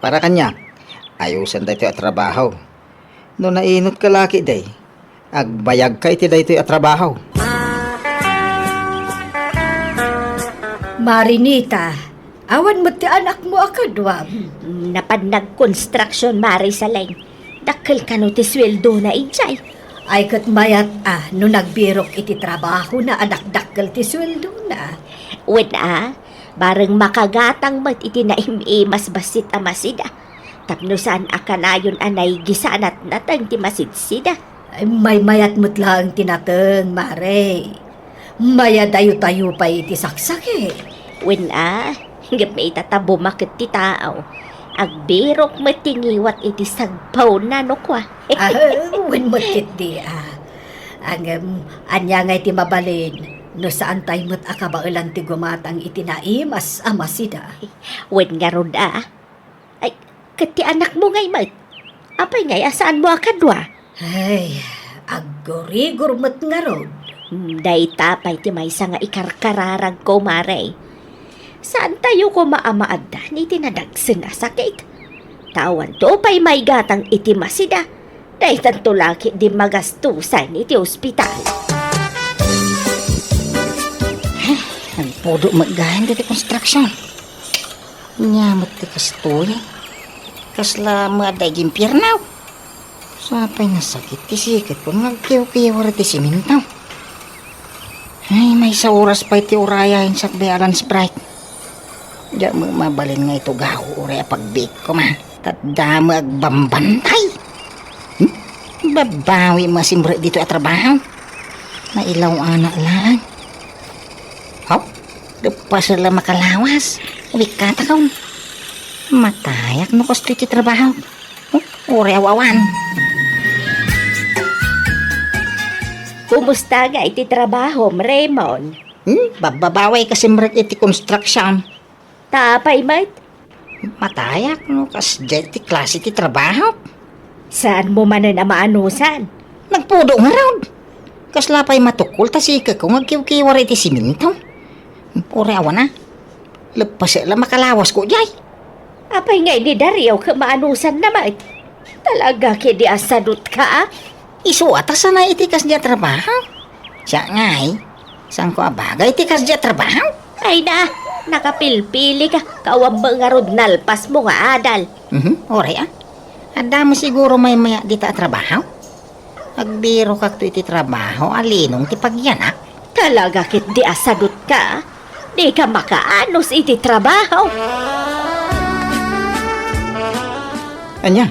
para kanya. Ayusan tayo ti trabaho. No nainot ka laki day. Agbayag ka iti day ti trabaho. Marinita, awan mo ti anak mo akadwam. Napadnag construction mari sa leng. Dakkel ka no ti sweldo na ijay. Ay kat mayat no nagbirok iti trabaho na anak-dakkel ti sweldo na. Wen bareng makagatang mat iti naimimas basit a masida. Tapno saan akanayon anay gisanat natang ti masidsida. Ay may mayat mo't lang tinateng, mare. Maya dayo-tayo pa iti saksake. Wen hingap may tatabo makit ti tao. Agbirok matingiwat iti sagpaw na no kwa. Wen mo't kit di anya nga iti mabalin. No saan tayo mo't akabailan ti gumatang iti naimas amasida. Wen nga rod Ay, kati anak mo ngay mat. Apay ngay asaan mo akadwa? Ay, aggurigor mo't nga rod. Day tapay ti maysa nga ikarkararag ko mare. Saan tayo ko maamaadda ni tinadagsen na sakit? Tawan to pa'y may gatang iti masida. Day tanto laki di magastusan iti ospital. Nagpudo magahan diti construction. Nyamot ti kastoy. Kasla maaday gimpirnaw. Sapay nasakit ti sikit ko nagkiw-kiwar ti simintaw. Ay, may sa oras pa iti urayahin sa bayaran Sprite. Diya mo mabalin nga ito gaho uraya pagbik ko man. Tadama agbambantay. Babawi masimbre dito at trabaho. Mailaw anak lang. Hop, pa sila makalawas. Wikata kaun. Matayak no kosto iti trabaho. Uraya wawan. Kumusta nga iti trabaho, Raymond? Babaway kasi mrek iti construction. Tapay mat? Matayak no kas iti klase iti trabaho. Saan mo man na maanusan? Nagpudo nga raw. Kaslapay matukol ta si ko magkiw-kiwar iti siminto. Ore awan na. Lepas la makalawas ko jay. Apay nga ni Dario ka maanusan naman. Talaga kedi asadot ka Isu atas na iti kas dia trabaho. Siya ngay. Sang ko abagay iti kas dia trabaho. Ay na, nakapilpili ka. Kawambang nga rod nalpas mo nga adal. Ore Ada mo siguro may maya dita trabaho. Agbiro kak to iti trabaho alinong ti pagyanak. Talaga kit di asadot ka. Di ka makaanos iti trabaho. Anya?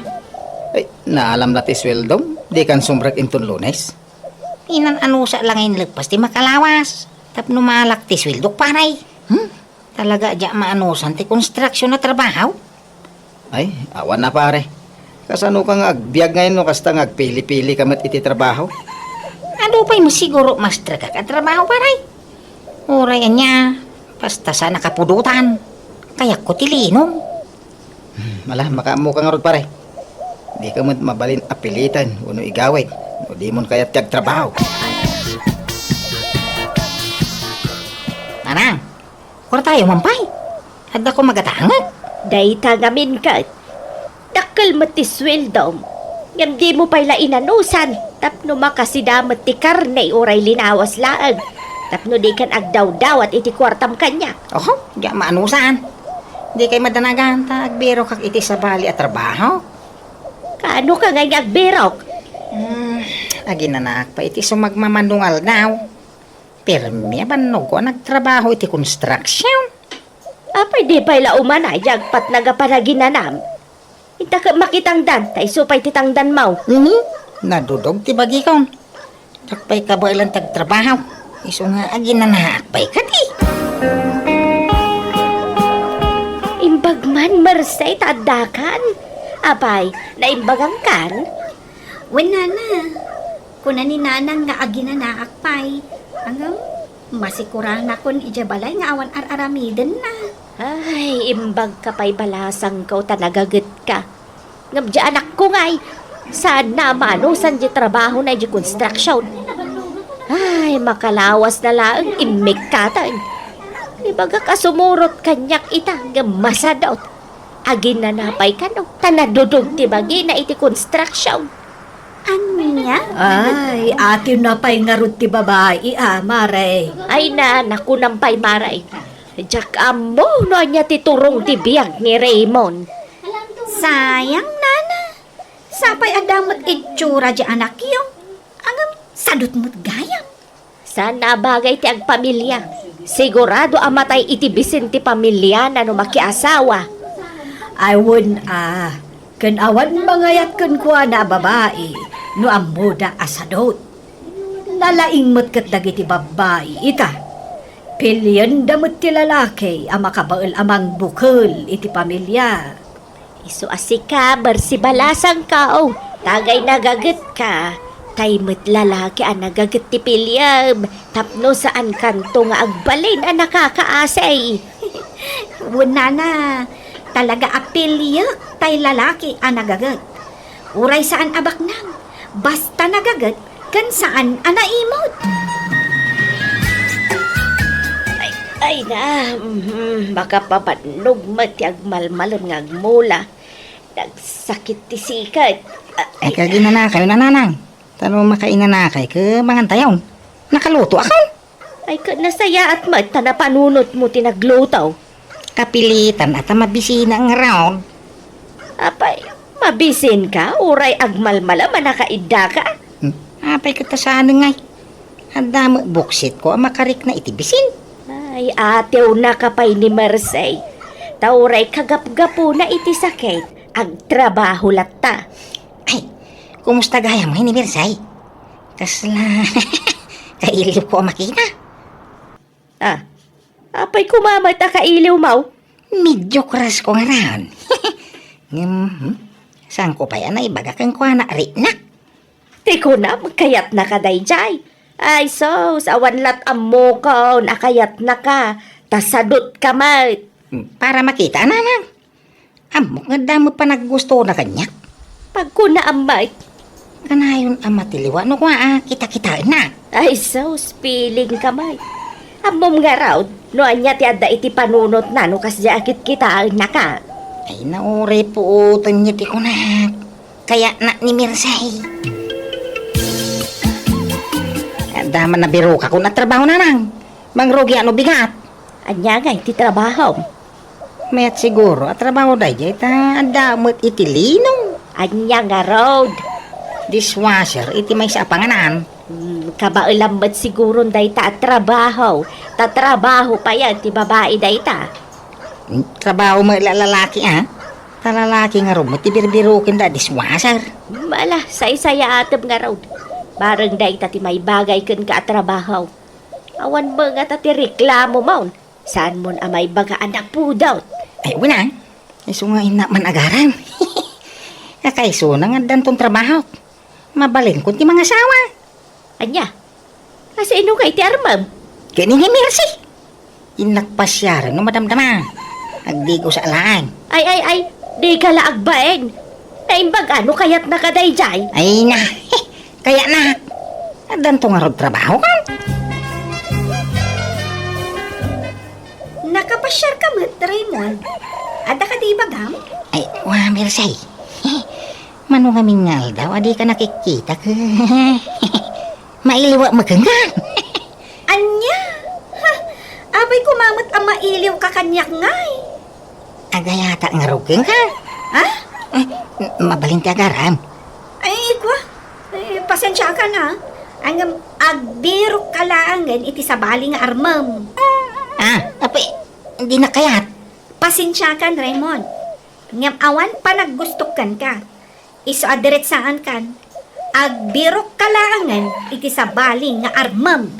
Ay, naalam na ti sweldo. Di kan sumbrek inton Lunes. Inan anusa lang in lepas ti makalawas. Tapno malak ti sweldo paray. Talaga dya maanusan ti construction na trabaho. Ay, awan na pare. Kasano ka nga agbiag ngayon no kasta nga agpili-pili ka mat iti trabaho. Ano pa'y mo siguro master ka katrabaho paray? Oray niya, basta sa nakapudutan. Kaya ko tilinong. Mala, makamu ka nga rod pare. Di ka mat mabalin apilitan, uno igawid. O di mon kaya tiyag trabaho. Manang, kura tayo mampay. Hada ko magatangag. Day tagamin ka. Dakkel mati sweldo. Ngam di mo pa'y inanusan. Tapno makasidamat ti karne oray linawas laag. Tapno di kan agdaw-daw at iti kwartam kanya. Oho, di maanusan. Di kay madanagan ta agbiro kak iti sa bali at trabaho. Kaano ka nga agberok? Aginanak pa iti sumagmamandungal daw. Pero miya banog ko nagtrabaho iti construction. Apay di pa'y laumanayag pat nagapanaginanan. Ita ka makitang dan, tay supay titangdan mau. Nadudog ti bagi kon. Takpay ka ba ilang tagtrabaho? Iso nga aginanaakpay ka ti. Imbagman marsay tadakan. Apay, naimbagang kan? Wala na. Kuna ni nanang nga aginanaakpay. Angam, masikurang na kun ijabalay nga awan ar-aramiden na. Ay, imbag ka pa'y balasang ka o tanagagat ka. Ngam di anak ko nga'y, saan na manusan di trabaho na di construction. Ay, makalawas na lang, imik ka tayo. Ibaga ka sumurot kanyak ita, ngam masadaot. Agin na napay ka no, tanadudog ti bagi na iti construction. Anya? Ay, atin na pa'y ngarot ti babae, Mare. Ay na, naku nampay maray. Diyak amo, no niya titurong ti Biag ni Raymond. Sayang, nana. Sapay adamot itsura di anak yung. Angam, sadot mo't gayam. Sana bagay ti agpamilya. Sigurado amatay iti bisin ti pamilya na no makiasawa. I won kan awan mangayat kan kuha na babae, no amuda asadot. Nalaing mo't kat dagiti babae, ita. Pilyan damot ti lalaki, ang makabaal amang bukol iti pamilya. Isu asika, barsibalasang ka o. Tagay nagagat ka. Taymot lalaki ang nagagat ti pilyam. Tapno saan kanto nga agbalin ang nakakaasay. Wala na, talaga apilyak tay lalaki ang nagagat. Uray saan abak nang, basta nagagat, kan saan anaimot. Ay na, baka papanog matiag malmalon nga agmula. Nagsakit ti sikat. Ay, kaginanakay na nanang. Tano makainanakay ka mangantayaw. Nakaluto ako. Ay ka nasaya at mata na panunot mo tinaglutaw. Kapilitan at mabisina ang round. Apay, mabisin ka? Uray agmalmala manakaida ka? Apay ka tasaan ngay. Handa mo buksit ko ang makarik na itibisin. Ay, atew na kapay ni Mersey. Tauray kagap-gapo na iti sakit. Ag trabaho latta. Ay, kumusta gaya mo ni Mirsay? Kasla, kailiw ko ang makina. Apay kumamat a kailiw mau. Medyo kras ko nga raon. Saan ko pa yan ay baga kang kuha na rin na? Tiko na, magkayat na ka dayjay. Ay sos, awan lat amo ko, nakayat na ka. Tasadot ka mat. Para makita nanang. Amo nga damo pa naggusto na kanya. Pag kuna amay. Kanayon ang matiliwa no kwa kita-kita na. Ay sos, piling ka mat. Amom nga raw, no anya ti adda iti panunot na no kas akit kita na ka. Ay naure po niya ti ko na. Kaya na ni Mirsay. Daman na biro ka kung natrabaho na nang. Mangrugi ano bigat. Anya nga iti trabaho. Mayat siguro at trabaho dahi ta adamot iti linong. Anya nga road. Dishwasher iti may sa panganan. Kabailambat siguro dahi ta at trabaho. Tatrabaho pa yan ti babae dahi ta. Trabaho mo lalaki Talalaki nga ro mo ti birbirukin da dishwasher. Mala, say-saya atab nga road. Barang dahi ta ti may bagay ken ka at trabaho. Awan ba nga ta ti reklamo maun. Saan mon amay baga anak po daw? Ay, wala. Iso nga ina man agaran. Kakaiso na nga dantong trabaho. Mabalin ko ti mga asawa. Anya? Kasi ino kay ti armam? Kini nga Mercy. Inakpasyaran no madamdama. Agdigo sa alaan. Ay, di ka laagbaeng. Naimbag ano kayat na kadayjay? Ay na, kaya na. Dantong nga rod trabaho ka. Nakapasyar ka mat, Raymond. Ada ka di bagam? Ay, wah, Mercy. Mano nga mingal daw, adi ka nakikita ka. Mailiwa maganggan. Anya? Ha, abay kumamot ang mailiw ka kanyak ngay. Agayata nga rugeng ka. Ha? Mabalinti agaram. Ay, kwa. Pasensya ka na. Ang agbiro ka laangan iti sabali nga armam. Api, hindi na kayat. Pasensya ka, Raymond. Ngam awan pa naggustukan ka. Iso adiretsaan kan. Agbiro ka laangan iti sabali nga armam.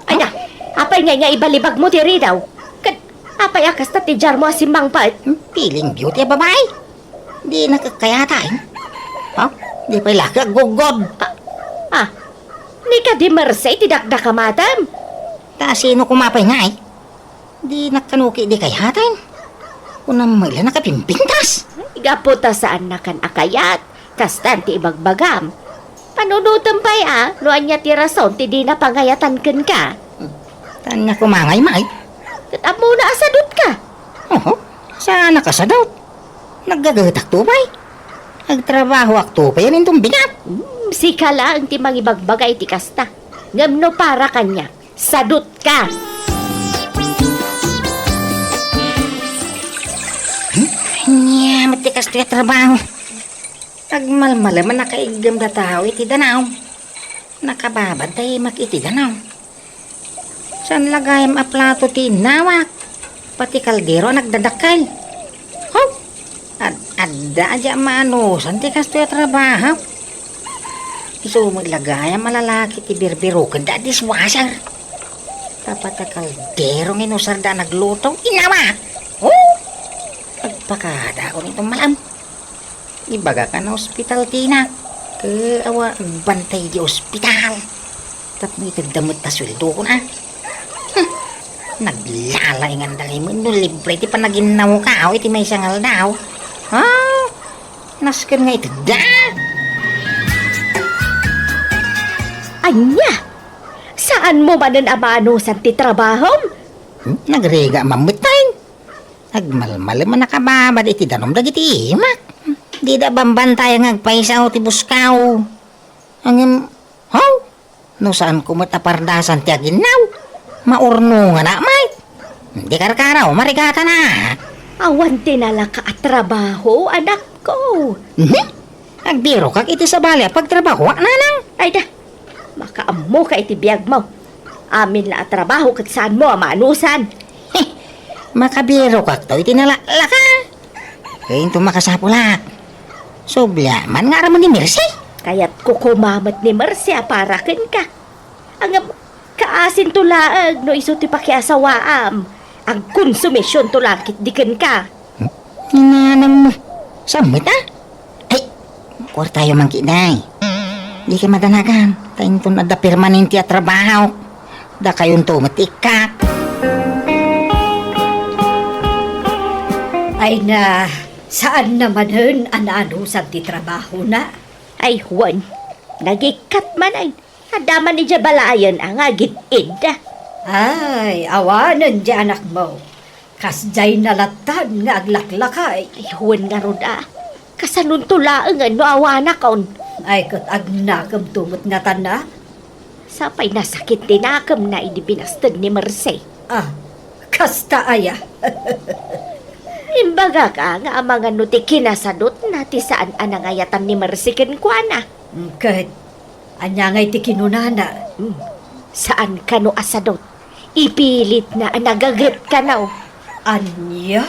Ay na, apay nga ibalibag mo tiri daw. Apay akas na tijar mo asimang pa. Piling beauty babae. Di nakakayatay. Oh, di pa ilaka gugod. Ni ka di Mercy, tidakdak ka madam. Ta sino kumapay nga eh. Di nakanuki di kayatay. Unang maila nakapimpintas. Igaputa saan na kan akayat, kastan ti ibagbagam. Panunutan pa luan niya ti rason ti di na pangayatan ken ka. Tanya kumangay may. Katamo na asadot ka. Oo, saan nakasadot? Naggagatak tupay. Nagtrabaho ak tupay yan itong bingat. Si kala ang ti mangibagbagay ti kasta. Ngamno para kanya, sadot ka. Nya, matikas to yung trabaho. Nagmalmalaman nakaigam da tao iti danaw. Nakababad tayo makiti danaw. Saan lagayam a plato ti nawak? Pati kaldero nagdadakal. Ho! Adda aja manusan ti kas to yung trabaho. Iso maglagayam malalaki ti birbirukan da dishwasher. Tapat a kaldero nginusar da nagluto. Inawak! Oh! Pagpakada ko nito malam. Ibaga ka na ospital, Tina. Kaawa, bantay di ospital. Tapos itagdamot na sweldo ko na. Naglalay nga dali mo. No libre, ti pa naginaw ka. Iti may sangal daw. Naskan nga itagda. Anya! Saan mo ba nun amanusan ti trabaho? Nagrega mamutay. Nagmalmal man nakababad iti danom dagiti imak. Di da bambantay ang agpaisaw ti buskaw. No saan ko matapardasan ti aginaw? Maurno nga na, may. Di karkaraw, marigata na. Awan tinala ka at trabaho, anak ko. Agbiro kag iti sa balya pagtrabaho, nanang. Ay da, makaamo ka iti biyag mo. Amin la at trabaho kat saan mo amanusan. Makabiro kag to iti nalalaka. Kain to makasapulak. Sobla man nga raman ni Mercy. Kaya't kukumamat ni Marcia para ken ka. Ang kaasin tulaag no iso ti pakiasawaam. Ang konsumisyon tulakit di ken ka. Hinanang mo. Samit Ay, kuwar tayo man kinay. Di ka madanagan. Tayo to na da permanente at trabaho. Da kayon to matikak. Ay na, saan naman hun ananusan ti trabaho na? Ay Juan, nagikat man ay. Adaman ni Jabalayan ang agit-id. Ay, awanan di anak mo. Kasjay nalatan nga aglaklakay. Ay Juan nga roda. Kasanun tulaang no awana kaon. Ay kat agnakam tumot nga tana. Sapay nasakit tinakam na idibinastag ni Mercy. Kasta aya. Imbaga ka nga ang mga nuti kinasadot nati saan anangayatan ni Mercy kenkwana. Kahit anya ngay ti kinunana. Saan ka no asadot? Ipilit na nagagat ka na. Anya?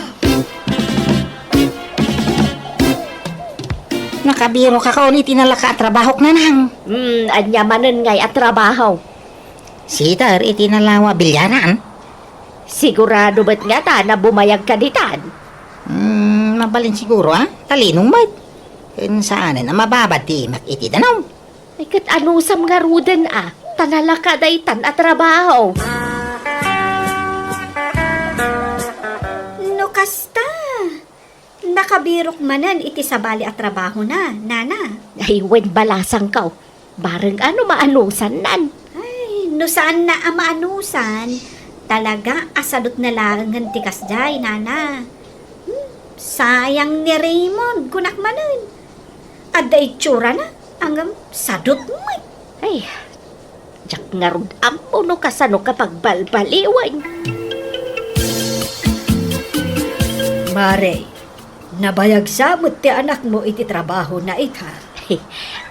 Nakabiro ka kaon iti nalaka at trabaho na nang. Anya manen ngay at trabaho. Sitar iti nalawa bilyaran. Sigurado ba't nga ta na bumayag ka ditan? Mabalin siguro talinong ba't? Kung saan na mababad ti makiti danaw. Ay kat anusam nga ruden tanala ka daytan at trabaho. No kasta. Nakabirok manan iti sabali at trabaho na, nana. Ay wen balasang kaw. Bareng maanusan nan. Ay, no saan na amaanusan? Talaga asadot na lang ang tikas jay, nana. Sayang ni Raymond, kunak manan. Ada itsura na, hanggang sadot mo. Ay, jak nga rod ampo no kasano kapag balbaliwan. Mare, nabayag samot ti anak mo iti trabaho na ita.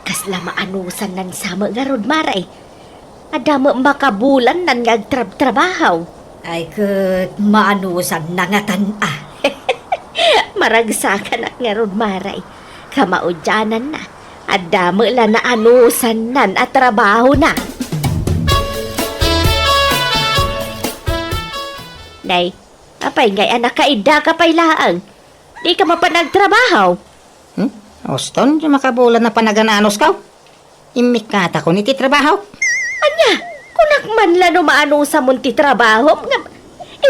Kasla maanusan nan sama nga rod maray. Adama makabulan nan ngagtrabaho. Ay kat maanusan nangatan Maragsakan at nga rod maray. Kamaudyanan na. Adama la na anusan nan at trabaho na. Nay, apay ngay anak kaida kapay laang. Di ka mapanagtrabaho. Auston, makabulan na panagananos ka. Imikata ko ni ti trabaho. Anya, kunak man la no maano sa munti trabaho nga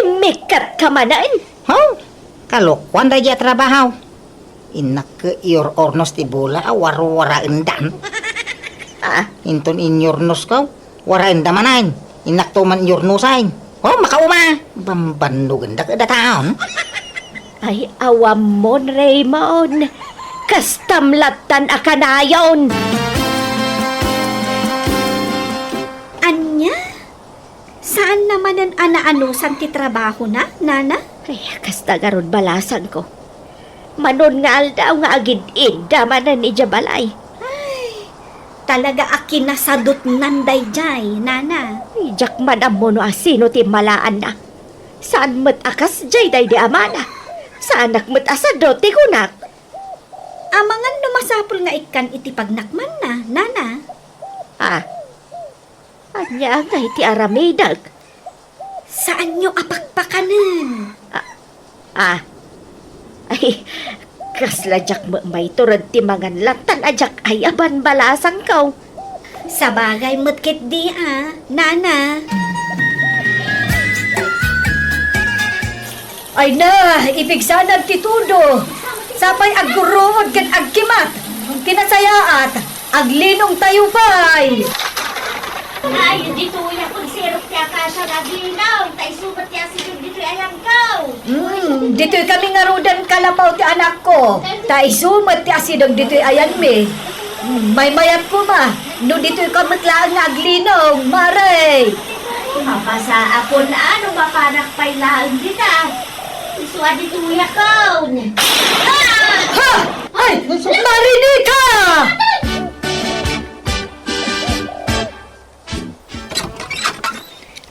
imikat ka manain. Kalokwan da dya trabaho. Inak ke ior ornos ti bola wara endan. Inton inyornos ka, wara enda manain. Inak to man iornosain. Makauma. Bambando ganda kada taon. Ay awam mon Raymond. Kastamlatan akanayon. Anya? Saan naman ang anaanusan ti trabaho na, nana? Ay, kasta garod balasan ko. Manon nga aldaw nga agid-id damanan ni Jabalay. Talaga akin nasadot nanday jay, nana. Ay, jak madam mo no asino ti malaan na. Saan mat akas jay day di amana? Saan nakmat asadot ti kunak? Amangan numasapol nga ikan iti pagnakman na, nana. Anya nga iti aramidag. Saan nyo apakpakanan? Ay, kasla jak may turad ti mangan latan ajak ay aban balasang kaw. Sa bagay mutkit di nana. Ay na, ipigsanag ti tudo. Sapay agguruod kan agkimat. Kinasayaat, aglinong tayo pa'y. Ay, dito ya kung sirok ti akasya nga ginaw. Tay subat ti asin dito ayang kaw. Dito'y kami ngarudan kalabaw ti anak ko. Tay sumat ti asidog dito'y ayan mi. May mayat ko ma. No dito'y kamatlaan nga aglinong, maray. Mapasa ako na ano mapanak pa'y laang dita. Iswa dito ya kaw. Ha! Ay! Marinig ka!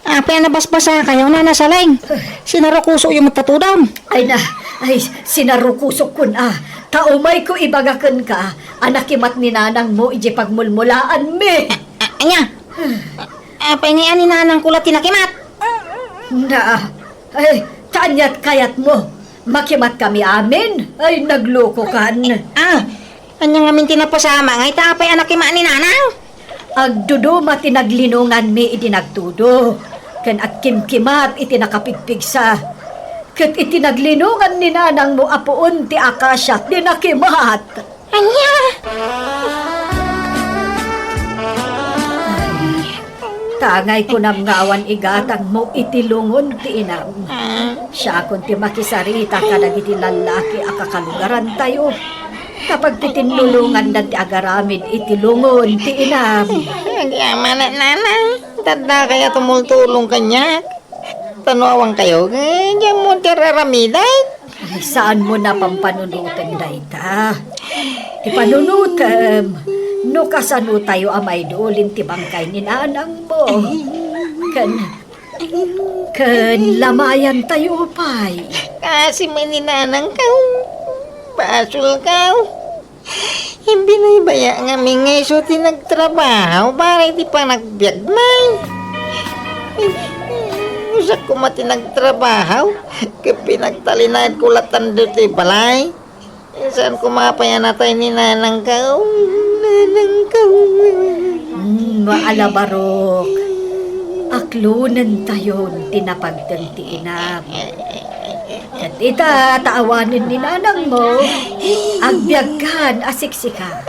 Apa yan nabasbasa kayo na nasaling? Sinarukuso yung matatudam. Ay sinarukusok kun Kaumay ko ibagakan ka. Anakimat ni nanang mo iji pagmulmulaan mi. Anya? Apa nga ni nanang kulat tinakimat? Kanyat kayat mo. Makimat kami amin. Ay, nagloko kan. Anya nga min tinapasama nga itapay anakimat ni nanang? Agdudo mati naglinungan mi iti nagtudo. Ken agkimkimat iti nakapigpigsa. Ket iti naglinungan ni nanang mo apuon ti akasyat di nakimat. Anya? Tangay ko nam nga awan igatang mo iti lungon ti inam. Siya kun ti makisarita kadag iti lalaki akakalugaran tayo. Kapag titinulungan na ti agaramid iti lungon ti inam. Agyaman na nanang. Tanda kaya tumultulong kanya. Tanawang kayo. Diyan mo tiraramiday. Ay, saan mo na pampanunutan dayta? Ti panunutam. No kasano tayo amay doolin ti bangkay ni nanang mo. Kan lamayan tayo pay. Kasi may ninanang kaw. Pasul kaw. Hindi na ibaya nga mingay so tinagtrabaho para hindi pa nagbiag man. Usak ko mati nagtrabaho. Pinagtalinad ko latan dito balay. Saan ko mapaya natay ni nanang kaw? Nanang kaw. Maalabarok. Aklunan tayo tinapagdang ti inam. At ita, taawanin ni nanang mo, agbiagkan asiksika.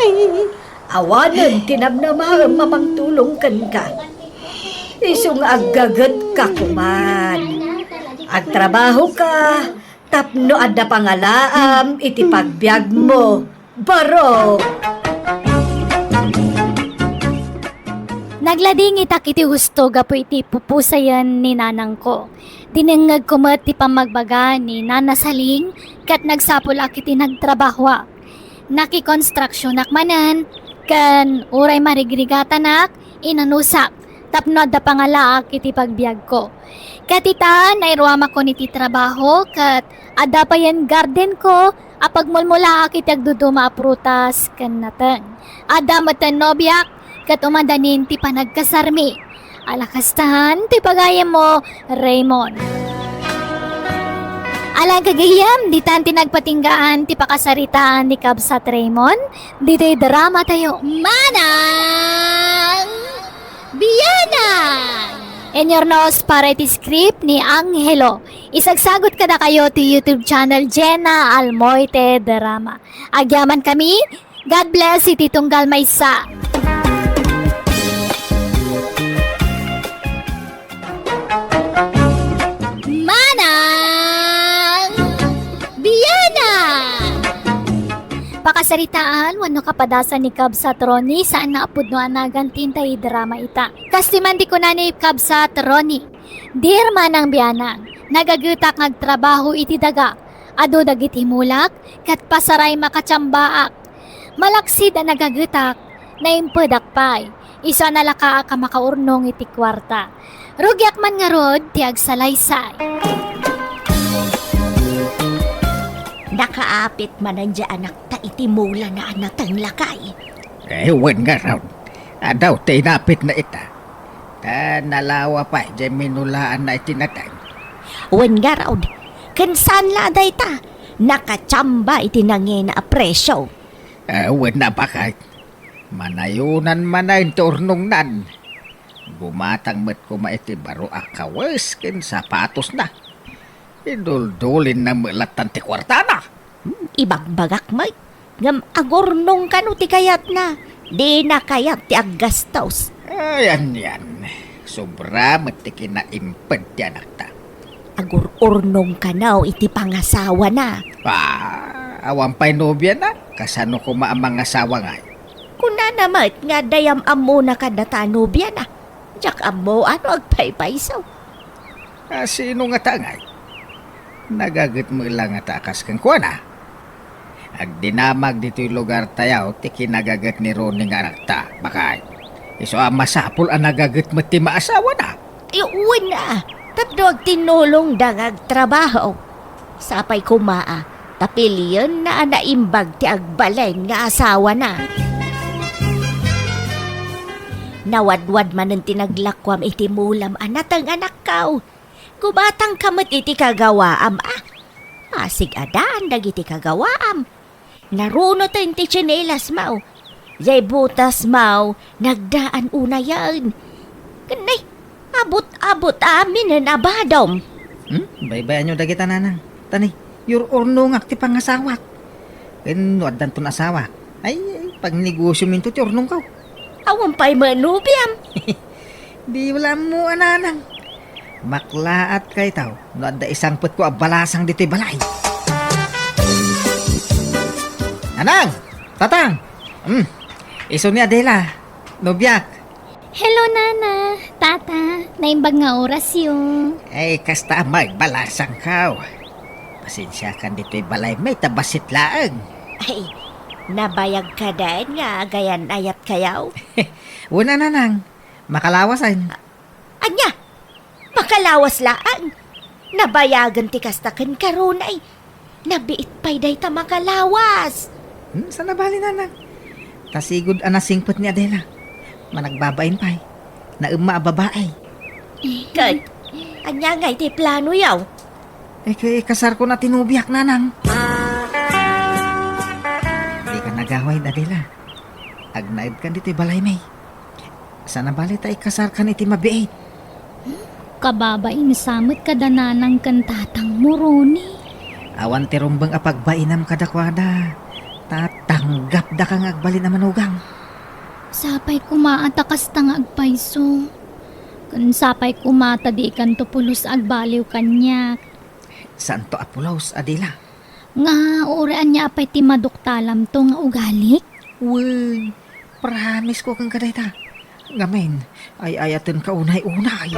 Awanan, tinamnama, mamangtulong kan ka. Isung aggagat ka kuman. Agtrabaho ka, tapno adda pangalaam, iti pagbiag mo. Barok! Naglading itak iti husto gapo iti pupusayan ni nanang ko. Dinengag kumat ti pamagbaga ni Nana Saling kat nagsapulak iti nagtrabaho. Naki-construction akmanan kan uray marigrigatanak inanusak tapno da pangalaak iti pagbiag ko. Katitaan ay ruama ko niti trabaho kat ada pa yan garden ko apagmulmulaak iti agduduma a prutas kan nateng. Ada matan nobyak kat umadanin ti panagkasarmi. Alakastahan ti pagayam mo, Raymond. Alang kagayam, di tan tinagpatinggaan ti pakasaritaan ni Kabsat Raymond. Dito'y drama tayo. Manang Bianang! In your nose para iti script ni Angelo. Isagsagot kada kayo to YouTube channel Jenna Almoite Drama. Agyaman kami. God bless iti tunggal maysa. Manang Bianang! Pakasaritaan, wano kapadasan ni Kabsat Ronnie saan naapod no anagan tintay drama ita. Kastiman di ko na ni Kabsat Ronnie. Dear Manang Bianang, nagagutak nagtrabaho iti daga. Ado dagiti mulak, kat pasaray makatsambaak. Malaksid ang nagagutak, na impedakpay. Isa na laka ka makaurnong iti kwarta. Rugyak man nga rod, tiag salaysay. Nakaapit man ang anak ta iti mula na anak ang lakay. Wen nga raw. Adaw, tinapit na ita. Nalawa pa, dyan minulaan na itinatay. Wen nga raw, kansan la day ta, nakachamba iti nangina apresyo. Wen na bakit? Manayunan manayin turnong nan. Bumatang met ko maiti baro akawes kin sapatos na. Iduldulin na melatan ti kwartana. Ibagbagak may, ngam agornong kanu ti kayat na. Di na kayat ti aggastos. Ayan yan. Sobra met ti kinaimped ti anak ta. Agururnong kanaw iti pangasawa na. Awan pa'y nobya na. Kasano ko maamang asawa nga. Kuna namat nga dayam amo na kadatanubya na. Diyak amo ano agpaypaysaw. Sino nga tangay? Nagagat mo lang nga takas kang kuha na. Agdinamag dito'y lugar tayaw, ti kinagagat ni Ronnie nga anak ta. Bakay, iso masapul ang nagagat mo ti maasawa na. Iuwi na, tapdo ag tinulong dangag trabaho. Sapay kumaa, tapiliyon na anaimbag ti agbalen nga asawa na. Nawadwad man ang tinaglakwam iti mulam anatang anak kao. Kubatang kamat iti kagawaam Pasig adaan dagiti kagawaam. Naruno tayo ti chinelas mau. Yay butas mau, nagdaan una yan. Kanay, abot-abot amin ang abadom. Baybayan nyo dagita nanang. Tani, your ornong ti pangasawak. Waddan to nasawa. Ay, pag negosyo minto ti ornong ka. Awan pa'y manubiam. Di wala mo ananang. Maklaat kay tao. No adda isang put ko abalasang dito'y balay. Anang! Tatang! Iso ni Adela. Nobyak. Hello, Nana. Tata, naimbag nga oras yung... Ay, kasta magbalasang ka. Pasensya kan dito'y balay. May tabasit laang. Ay, nabayag ka dahil nga gayan ayat kayaw. Una nanang. Makalawasan. Anya, makalawas laan. Nabayagan ti kastakan karunay. Nabiit pa'y day ta makalawas. Saan nabali nanang? Tasigod anasingpet ni Adela. Managbabain pa'y. Nauma babae. Kat, anya nga iti plano yaw. Kay kasar ko na tinubiyak nanang. Di ka nagaway Adela. Agnaib kan dito'y balay may. Sana bali tayo kasar kan iti mabiit. Kababain samot kadananang kantatang muroni. Awan ti rumbang apagbainam kadakwada. Tatanggap da kang agbalin na manugang. Sapay kumaatakas tang agpayso. Kan sapay kumata di kan tupulos agbaliw kanyak. Saan to apulos, Adela? Nga oraan niya apay ti maduktalam to nga ugalik. Uy, promise ko kang kadayta. Ngamen, ay ayatin ka unay-unay.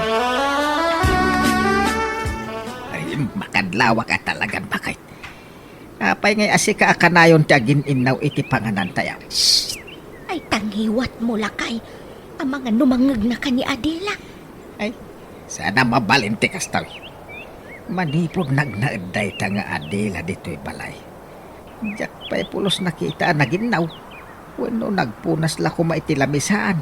Ay, makadlawa ka talagang bakit. Apay ngay asika akanayon ti agin-inaw iti panganan tayaw. Ay, tanghiwat mo lakay. Ang mga numangag na ka ni Adela. Ay, sana mabalinti kastaw. Manipod nagnaeday ta nga Adela dito'y balay. Diyak pa'y pulos nakita naginaw. Wano nagpunas la ko maitilamisaan.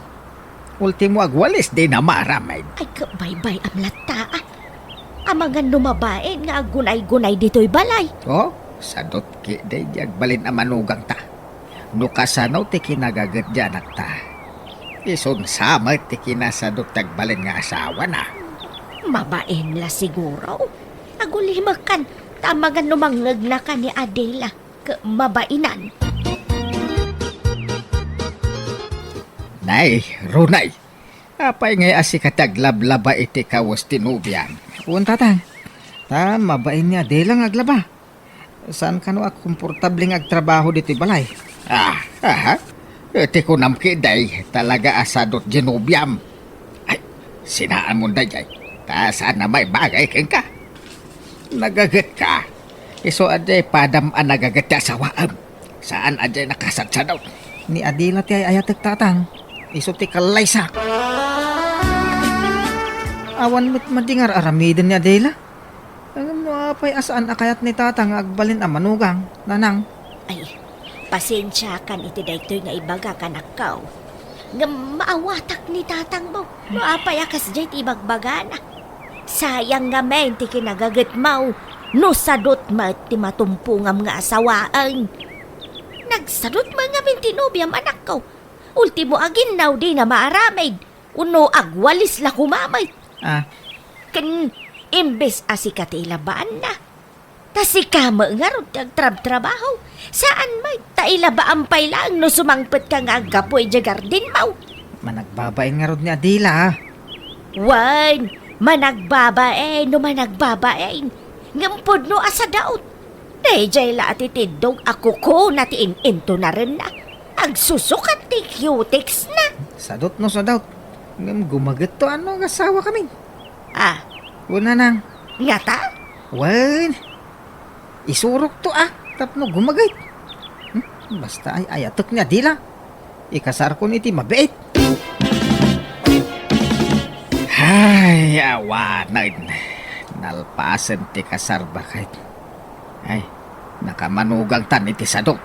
Ultimo agwalis di na maramay. Ay, kabaybay am lata. Amangan lumabain nga gunay-gunay dito'y balay. Oh, sadot ki day balin amanugang ta. No kasanaw ti kinagagat dyan ta. Ison sama ti kinasadot tagbalin nga asawa na. Mabain la siguro. Agulimakan, tamagan lumangag na ka ni Adela. Mabainan. Nay, Runay. Apay ngay asikataglablaba iti kawas tinubyan. Uwan tatang. Ta, mabain niya, di lang aglaba. Saan ka no komportabling agtrabaho dito balay? Aha. Iti ko namki day, talaga asadot ginubyam. Ay, sinaan mo day. Ta, saan na may bagay keng ka? Nagagat ka. Iso aday padam ang nagagat ya sawaan. Saan aday nakasatsa daw? Ni Adela ti ay ayatek tatang. Iso ti kalaysa. Awan mo't madingar aramidin ni Adela. Ano apay asaan akayat ni tatang agbalin ang manugang, nanang. Ay, pasensya kan iti daytoy nga ibaga kanakaw. Nga maawatak ni tatang mo. Maapay akas dyan ibagbagana. Sayang nga men ti kinagagat mau. No sadot ma ti matumpungam nga asawaan. Nagsadot man nga min tinubyam anak ko. Ultimo agin now di na maaramid. Uno agwalis la kumamay. Kan imbes asikatailabaan na. Tasikama nga ron agtrab-trabaho. Saan may tailabaan pay lang no sumangpet ka nga agapoy dya gardin mau. Managbabain nga ron ni Adela. Wan, managbabain no managbabain. Ngampod no asa daot. Dayjay la atitindog ako ko natiin into na rin na. Agsusukat ti cutics na. Sadot no sadot. Ngam gumagat to ano ang asawa kami. Una nang. nga ta? Wan. Isurok to tapno gumagay. Basta ay ayatok niya dila. Ikasar ko niti mabait. Ay, awanan. Nalpasan ti kasar bakit. Ay, nakamanugang tan iti sadok.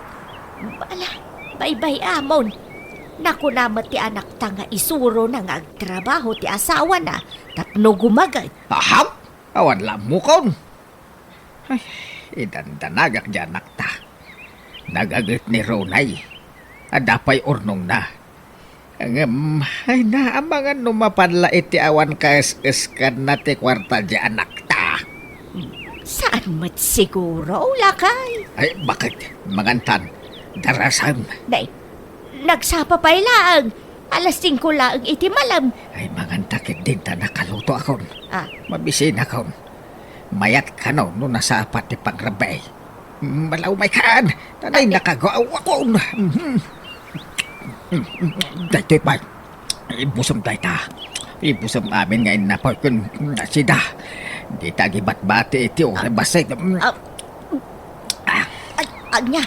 Bala, bye-bye amon. Naku naman ti anak ta nga isuro na nga agtrabaho ti asawa na tapno gumagay. Ahaw! Awan lang mo kon. Ay, idandanagak dyan nakta. Nagagat ni Ronay. Adapay urnong na. Ay naamangan numapanla iti awan kas-kaskan na ti kwarta dyan nakta. Saan mat siguro, lakay? Ay, bakit? Mangantan. Darasan. Nay, nagsapa pa'y lang. Alas 5 lang iti malam. Ay, mangantakit din ta nakaluto akon. Mabisin akon. Mayat ka no nasa apat ni pangrabay. Malaw may kaan. Tanay nakagawa akon. Daytoy pa. Ibusam day ta. Ibusam amin ngayon na po kung nasida. Di tagi bat-bati iti o basay. Anya,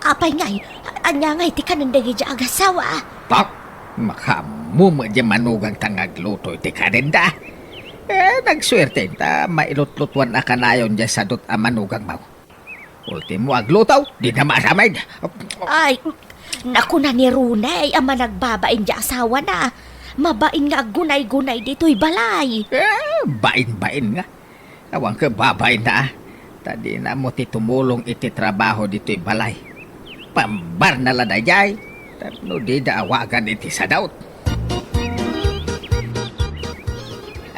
apay ngay. Anya ngay ti kanandagi dya agasawa. Pak, makamu mo dyan manugang tangagluto iti kanenda. Nagswerte ta mailutlutuan na kanayon dyan sa dot manugang mo. Ultimo aglutaw, di na maramay. Ay, naku na ni Runay, ama nagbabain dya asawa na. Mabain nga gunay-gunay dito'y balay. Bain-bain nga. Awang ka babain na. Tadi na mo ti tumulong iti trabaho dito'y balay. Pambar na ladayay. Tapno di daawagan iti sadaut.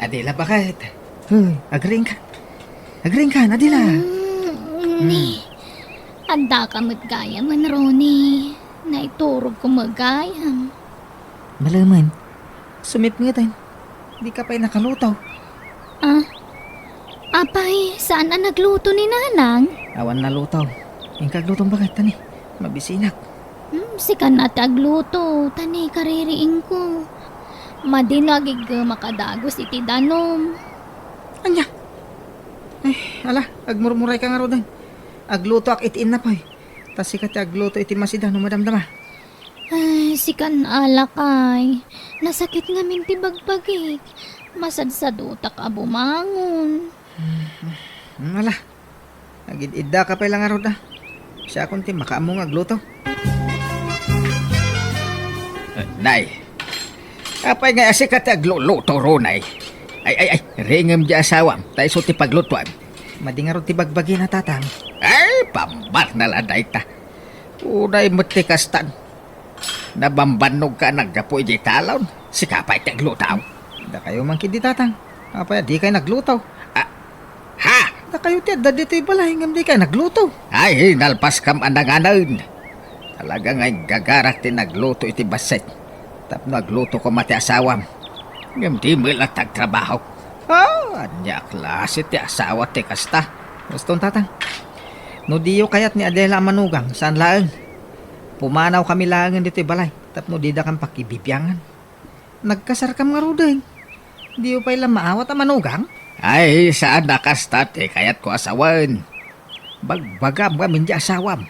Adila bakit? Agring ka. Agring ka, Adila. Anda ka magaya man, Ronnie. Naiturog ko magayam. Malaman. Sumip nga tayo. Di ka pa'y nakalutaw. Apay, saan ang nagluto ni Nanang? Awan na lutaw. Yung kaglutong bakit, tani? Mabisinak. Si kanat agluto, tani kaririing ko. Madinagig makadagos iti danom. Anya? Ay, ala, agmurmuray ka nga rodan. Agluto ak itiin na pa'y. Tas sikat agluto iti masida no madamdama. Ay, si kan alakay. Nasakit nga minti bagbagik. Masadsad utak abumangon. Ala, agid-idda ka pa'y lang nga roda. Siya kunti makaamong agluto. Nay, apay nga asikat agluluto, Ronay. Ay, ringam di asawam, tayo so ti paglutuan. Madingarod ti bagbagi na tatang. Ay, pambar na laday ta. Unay mo ti kastan. Nabambanog ka naggapo di talaw, si kapay taglutaw. Da kayo man kidi tatang. Apaya di kayo nagluto. Ha? Da kayo ti adda dito balay ngam di kayo nagluto. Ay, nalpas kam ananganan. Talaga nga'y gagarak ti nagluto iti baset. Tap nagluto ko mati asawam. Ngam di mo lang tagtrabaho. Anya klase ti asawa ti kasta. Gustong tatang. No diyo kayat ni Adela manugang, saan laeng? Pumanaw kami laengan dito balay. Tap no di da kang pakibibyangan. Nagkasar kam nga ruday. Diyo pa ilang maawat ang manugang? Ay, saan nakasta ti kayat ko asawan. Bagbagam kami di asawam.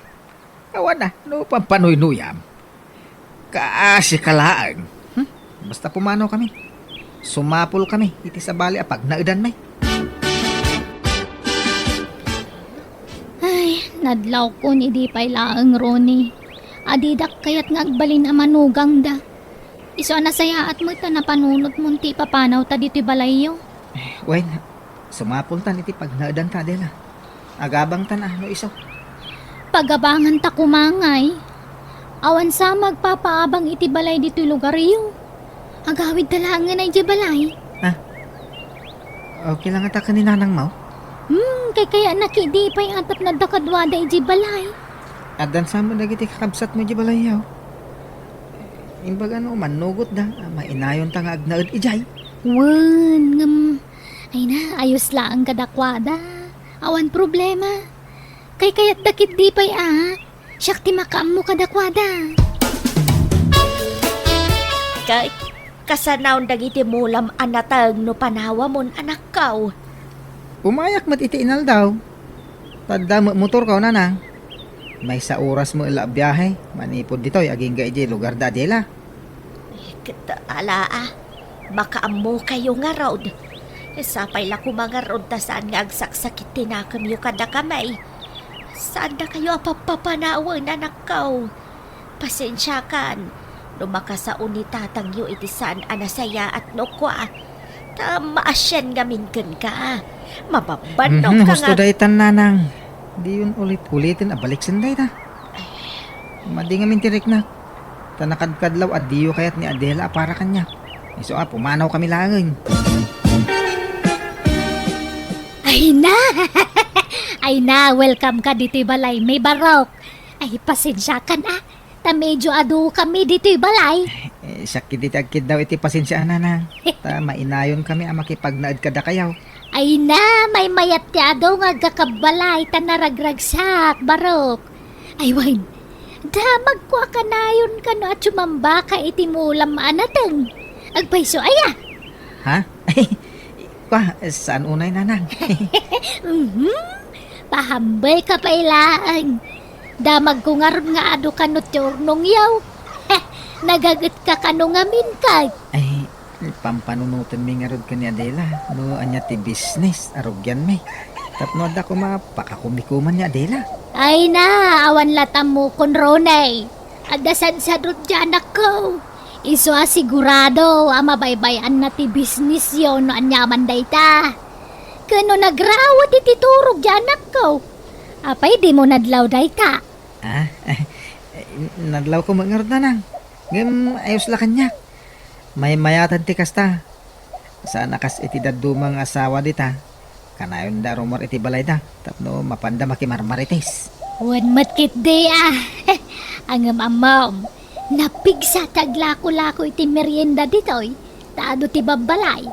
Awan na, no pampanuy-nuyam. Kaasi kalaan. Basta pumanaw kami. Sumapol kami. Iti sa bali apag naudan may. Ay, nadlaw ko ni di pay laeng Ronnie. Adidak kayat nga agbalin a manugang da. Iso nasaya at mo ta napanunot mo ti papanaw ta dito'y balayo. Wen, sumapol tan iti pag naudan ta Adela. Agabang tan no iso. Pagabangan ta kumangay. Awan sa magpapaabang iti balay dito'y lugar iyo. Agawid talangan ay di balay. Okay lang ata kaninanang mau. Kaya nakidi pa'y atap na dakadwada iji balay. Adan sa mo dagiti kakabsat mo di balay yaw. Imbag ano, manugot da. Mainayon ta nga agnaad ijay. Wan, ay na, ayos lang kadakwada. Awan problema. Kaya't dakit di pa'y siyak ti makaam mo kadakwada. Kay, kasanaon dagiti mulam anatag no panawa mon anak kaw. Umayak mat iti inal daw. Tadda motor ka nanang. May sa oras mo ila biyahe. Manipod dito, aging iji lugar da Adela. Ala makaam mo kayo nga road. Sapay la ko mga road ta saan nga agsaksakit tinakam yu kada kamay. Saan na kayo apapapanawan anak kaw? Pasensya kan. Lumakasaon ni tatang yu iti saan anasaya at nukwa. Maasyan nga minkan ka. Mababanok ka Gusto nga. day tan nanang. Di yun ulit-ulitin abalik sanday ta. Madi nga mintirik na. Tanakadkadlaw at diyo kayat ni Adela para kanya. Iso pumanaw kami langin. Ay na! Ay na, welcome ka dito'y balay. May barok. Ay, pasensya ka na. Ta medyo adu kami dito'y balay. Sakit ditagkid daw iti pasensya nanang. Ta mainayon kami ang makipagnaad kada kayaw. Ay na, may mayat ti adu nga gakabalay. Ta naragragsak, barok. Ay, wain. Damag ko ka na yun ka no at sumamba ka iti mulam maanateng. Agpaiso, aya. Ha? Saan unay nanang? Pahambay ka pa ilaan. Damag ko nga ron nga ado ka no turnong yaw. Nagagat ka kano nga minkag. Ay, pampanunutan mi nga rod ka ni Adela. No, anya ti business. Arugyan may. Tapno da ko mapakakumikuman ni Adela. Ay na, awan latam mo kon ronay. Adasan sa dot dyan ako. Iso sigurado, mabaybayan na ti business yon no anyaman day ta. Kano nagrawat iti turog dyan ako. Apay di mo nadlaw day ta. Nadlaw ko mga rod nanang. Ngam ayos la kanya. May mayatan ti kasta. Saan nakas iti dadumang asawa dita. Kanayon da rumor iti balay da. Tapno mapanda makimarmarites. Wan matkit di Ang amam. Napigsa taglako-lako iti merienda ditoy. Taado ti babalay.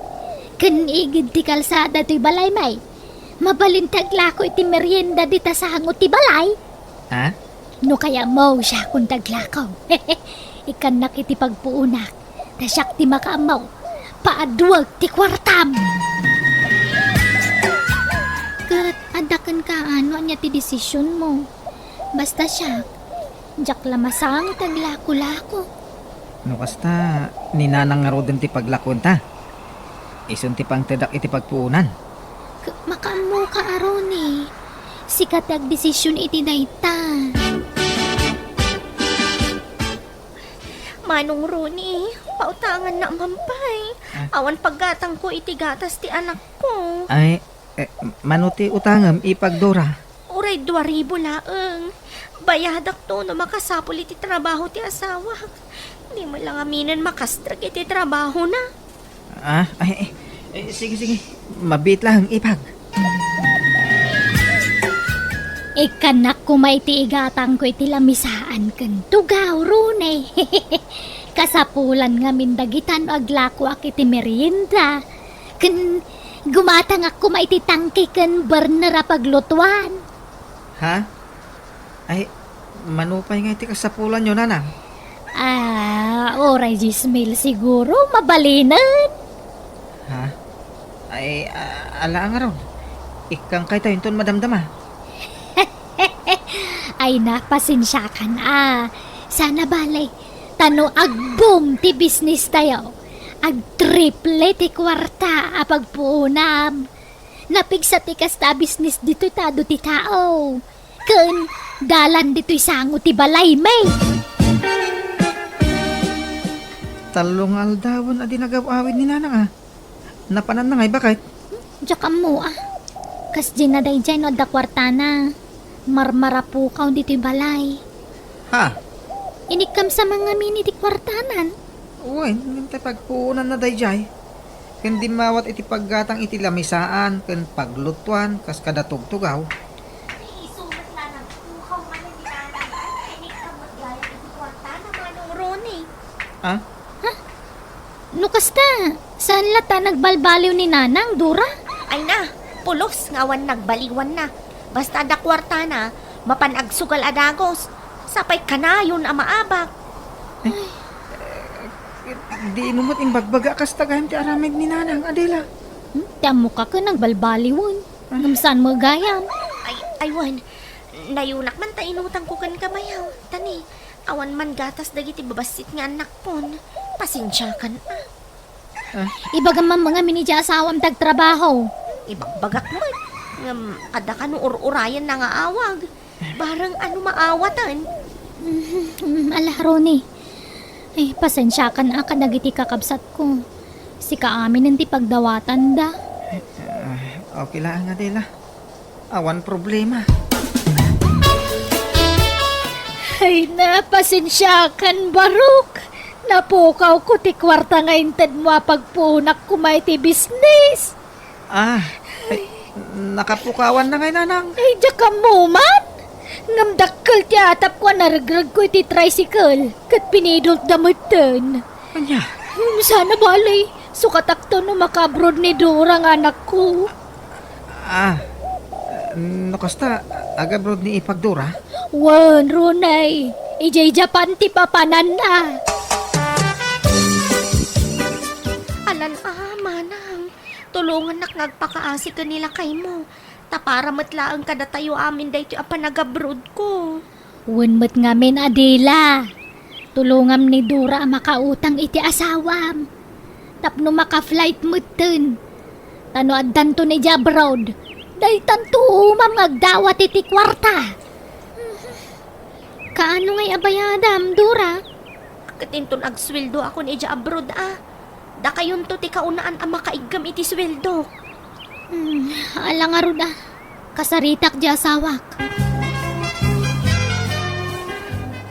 Kan igid ti kalsada ti balay may. Mabalin taglako iti merienda dita sa hangot ti balay. Ha? No kaya mo siya kung taglakaw. Ikanak iti pagpuunak. Tasyak ti makaamaw. Paadwag ti kwartam. Kat adakan ka ano anya ti desisyon mo. Basta siya. Diyak lamasang taglako-lako. No kasta ninanang nga rodin ti paglakon ta. Isun ti pang tedak iti pagpuunan. Makaamo ka aron eh. Sikat ag desisyon iti dayta. Manong Roni, pautangan na mampay. Awan paggatang ko itigatas ti anak ko. Ay, manuti utangam ipagdura. Uray 2,000 laeng. Bayadak to no makasapol iti trabaho ti asawa. Di mo lang aminan makastrag iti trabaho na. Sige. Mabit lang ipag. Ikanak ko maitiigatang ko iti lamisaan kan tugaw runay. Kasapulan nga mindagitan aglako ak iti merienda. Kan gumatang ako maititangki kan burner paglutuan. Ha? Ay, manupay nga iti kasapulan yun, nanang. Oray Gismil siguro mabalinan. Ha? Ay, ala nga ron. Ikang kay tayo ton madamdama. Ay napasensya ka na. Sana balay. Tano agboom ti business tayo. Ag triple ti kwarta apagpuunam. Napigsa ti kasta business dito tado ti tao. Kun dalan dito'y sango ti balay may. Talong aldawan adi nagawawin ni nanang Napanan na ngay bakit? Diyak mo Kas dinaday dyan o da kwarta na. Marmara po kaw dito'y balay. Ha? Inikam sa mga mini ti kwartanan. Uy, nintay pagpuunan na dayjay. Hindi mawat iti paggatang iti lamisaan, ken paglutuan, kas kada tugtugaw. Isumat na ng pukaw man ni nanang. Inikam magaya iti kwarta na Manong Roni. Ha? No kasta, saan lata nagbalbaliw ni nanang, Dura? Ay na, pulos ngawan nagbaliwan na. Basta da kwarta na, mapanagsugal adagos. Sapay kanayon ang maabak. Di mo mo't imbagbaga kas tagahan ti aramid ni nanang, Adela. Tiyamo ka ka nagbalbaliwan. Namsaan mo gayam? Aywan, nayunak man ta inutang ko kan kamayaw. Tani, awan man gatas dagiti babasit nga anak pon. Pasensya kan Ibagaman mga minidya asawam tagtrabaho. Ibagbagak mo. Kada ka no urayan na nga awag. Barang ano maawatan. Ala, Roni. Pasensya ka na ka nagiti kakabsat ko. Si kaamin nanti pagdawatan da. Okay lang, Adela. Awan problema. Ay na, pasensya kan Baruk. Napukaw ko ti kwarta nga inted mo pagpunak kumay ti business. Nakapukawan na ngay nanang. Ay, diya ka mo man. Ngamdakkel ti atap ko naragrag ko iti tricycle. Kat pinidult damutan. Anya? Sana balay. Sukatak to no makabrod ni Dora nga anak ko. Nakasta, agabrod ni ipagdura? Wan, Ronay. Ijay Japan ti papanan na. Alan Manang. Tulungan nak nagpakaasi ka nila kay mo. Tapara matlaang kada tayo amin dahito apanagabrod ko. Wan mat ngamin Adela. Tulungam ni Dora makautang iti asawam. Tapno maka-flight mutten. Tano addan to ni abroad. Dahil tanto mamagdawat iti kwarta. Kaano ngay abayadam, Dora? Katinton agsweldo ako ni abroad Da kayon to ti kaunaan ang makaigam iti sweldo. Ala nga ruda. Kasaritak di asawak.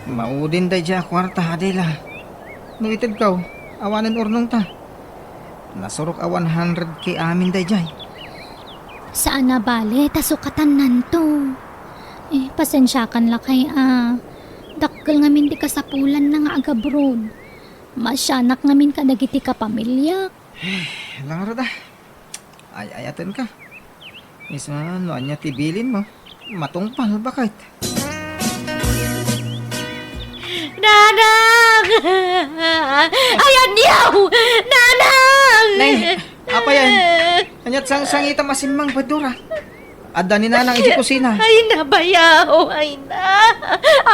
Maudin day dya kwarta, Adela. Nuitid kaw, awanan urnong ta. Nasurok a 100k amin day jay. Saan na bale, tasukatan nanto. Pasensyakan la kay dakkel ngamin di kasapulan na nga agabrod. Masyanak ngamin ka dagiti ka pamilya. Lang rada. Ayaten ka. Isa no anya tibilin mo. Matungpal bakit? Nanang! Ayan niyaw! Nanang! Nay, apa yan? Anyat sangita masimang padura. Adda ni nanang iti kusina. Ay na, bayaw! Ay na!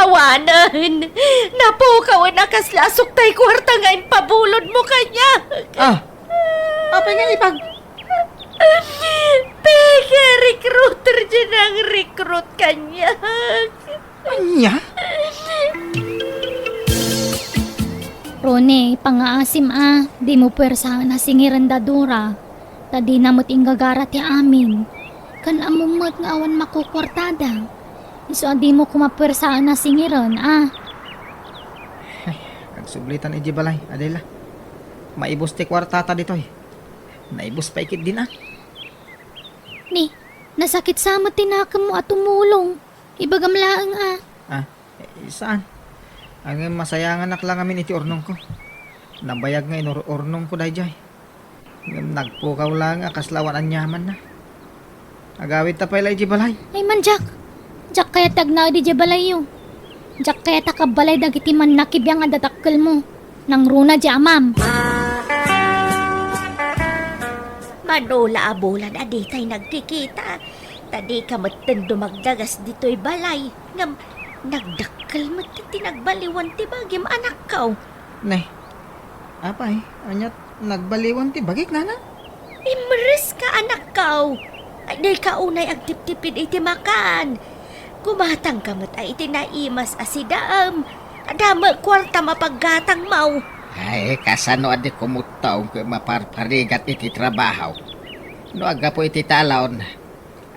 Awanan! Napukaw na kaslasok tay kwarta ngayon pabulod mo kanya! Apa nga ipag? Peke, recruiter dyan ang recruit kanya. Anya? Rone, pangaasim di mo pwersa na singiran dadura. Tadi namot inggagara ti amin. Kan amumot nga awan makukwartada. Iso di mo kumapwersa na singiran Nagsublitan iji balay, Adela. Maibos ti kwartata ditoy. Naibos pa ikit din Ni, nasakit sa tinakam mo at tumulong. Ibagamlaang Saan? Ang masayangan lang amin iti ornong ko. Nabayag nga ornong ko dayjay. Nagpukaw lang kaslawan anyaman na. Agawid ta pala iji balay. Ay man, Jack. Jack kaya tagna di balayo. Jack kaya takabalay dagiti man nakibiyang adatakkel mo. Nang runa di amam. Manula abulan aditay nagkikita. Tadi kamatan dumagdagas dito'y balay. Ngam, nagdakkel mo't tinagbaliwan ti bagim anak kaw. Nay, apay, anyat nagbaliwan ti bagik na. Imres ka anak kaw. Ay, day kaunay agtip-tipid iti makan. Kumatang kamot ay iti naimas asidaam. Adama kwarta mapaggatang mau. Ay, kasano adi kumutaw kung maparparigat iti trabaho. No aga po iti talon.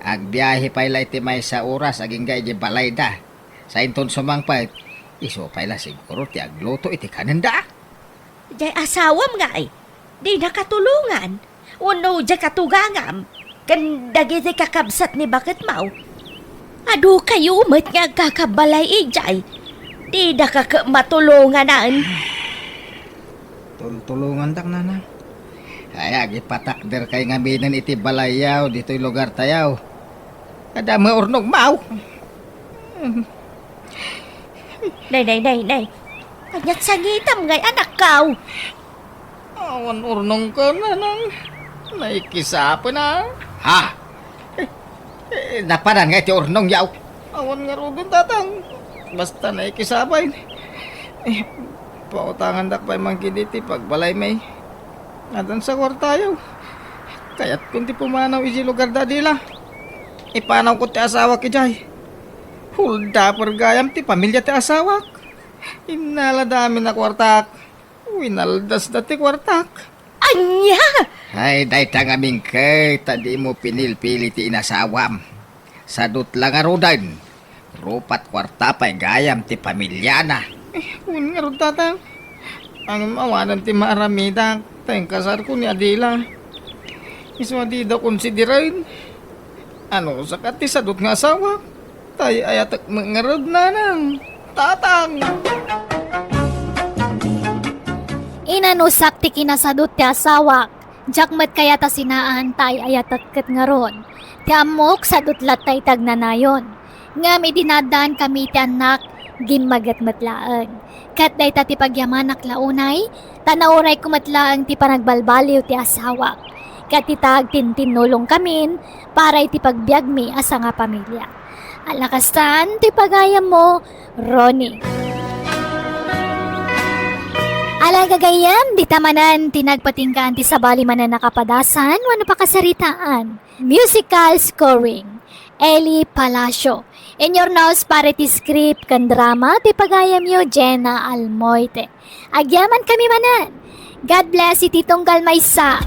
Agbiyahe pala iti may sa oras aging ga iti balay da. Sa inton sumangpait, iso pala siguro ti agluto iti kananda. Jay asawam nga ay. Di nakatulungan. Uno jay katugangam. Kan dagiti kakabsat ni bakit mau. Ado kayo umat nga kakabalay ijay. Di na matulunganan. Tulungan dak nana. Ay, agipatakder kay ngaminan iti balayaw dito'y lugar tayaw. Kada mga urnog mau. Nay. Kanyat sangitam ngay anak kaw. Awan urnong ka nanang. Naikisapa na. Ha? Naparan nga iti urnong yaw. Awan nga ro din tatang. Basta naikisabay. Pautangan dak pa'y mangkiditi pagbalay may. Adan sa kwartayo. Kaya't kung ti pumanaw iji lugar dadila. Ipanaw ko ti asawa ki jay. Hulda pergayam ti pamilya ti asawak. Inala dami na kwartak. Winaldas na ti kwartak. Anya! Ay, day tangaming kay, tadi mo pinilpili ti inasawam. Sadut lang arudan. Rupat kwarta pa'y gayam ti pamilya na. Kung nga ro tatang. Ang mawanan ti maaramida. Tayong kasar ko ni Adila. Iswa di daw konsiderain. Ano sa kati sadot nga asawa. Tayo ayatak mangarod na ng tatang. Inanusak ti kinasadot ti asawak. Jakmat kaya ta sinaan tay ayatat ket ngaron. Ti amok sadot latay tagnanayon. Ngam idinadaan kami ti anak gimagat matlaan. Kat day ta ti pagyamanak launay, tanauray kumatlaang ti panagbalbaliw ti asawak. Kat itag tintinulong kamin para iti pagbiag mi asa nga pamilya. Alakastan ti pagayam mo, Ronnie. Alagagayam, di tamanan, tinagpatingkaan ti sabali man na nakapadasan, wano pa kasaritaan. Musical scoring, Eli Palacio. In your nose, para ti script kan drama, ti pagayam yo, Jenna Almoite. Agyaman kami manan. God bless, iti tunggal maysa.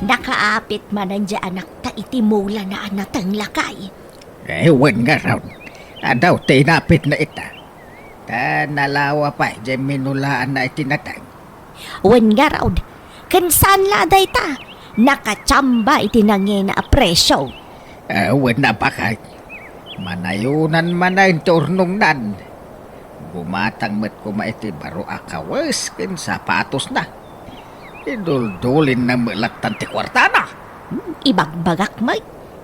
Nakaapit man ang anak ta itimula na anatang lakay. Ewan nga raw. Adaw, tinapit na ita. Ta nalawa pa, dyan minulaan na itinatang. Wen nga raw, kansan laday ta, nakachamba itinangin na presyo. Ewan na bakit. Manayunan man na yung turnong nan. Bumatang met ko maiti baro akawas kin sapatos na. Iduldulin na melatan ti kwarta na. Ibagbagak may,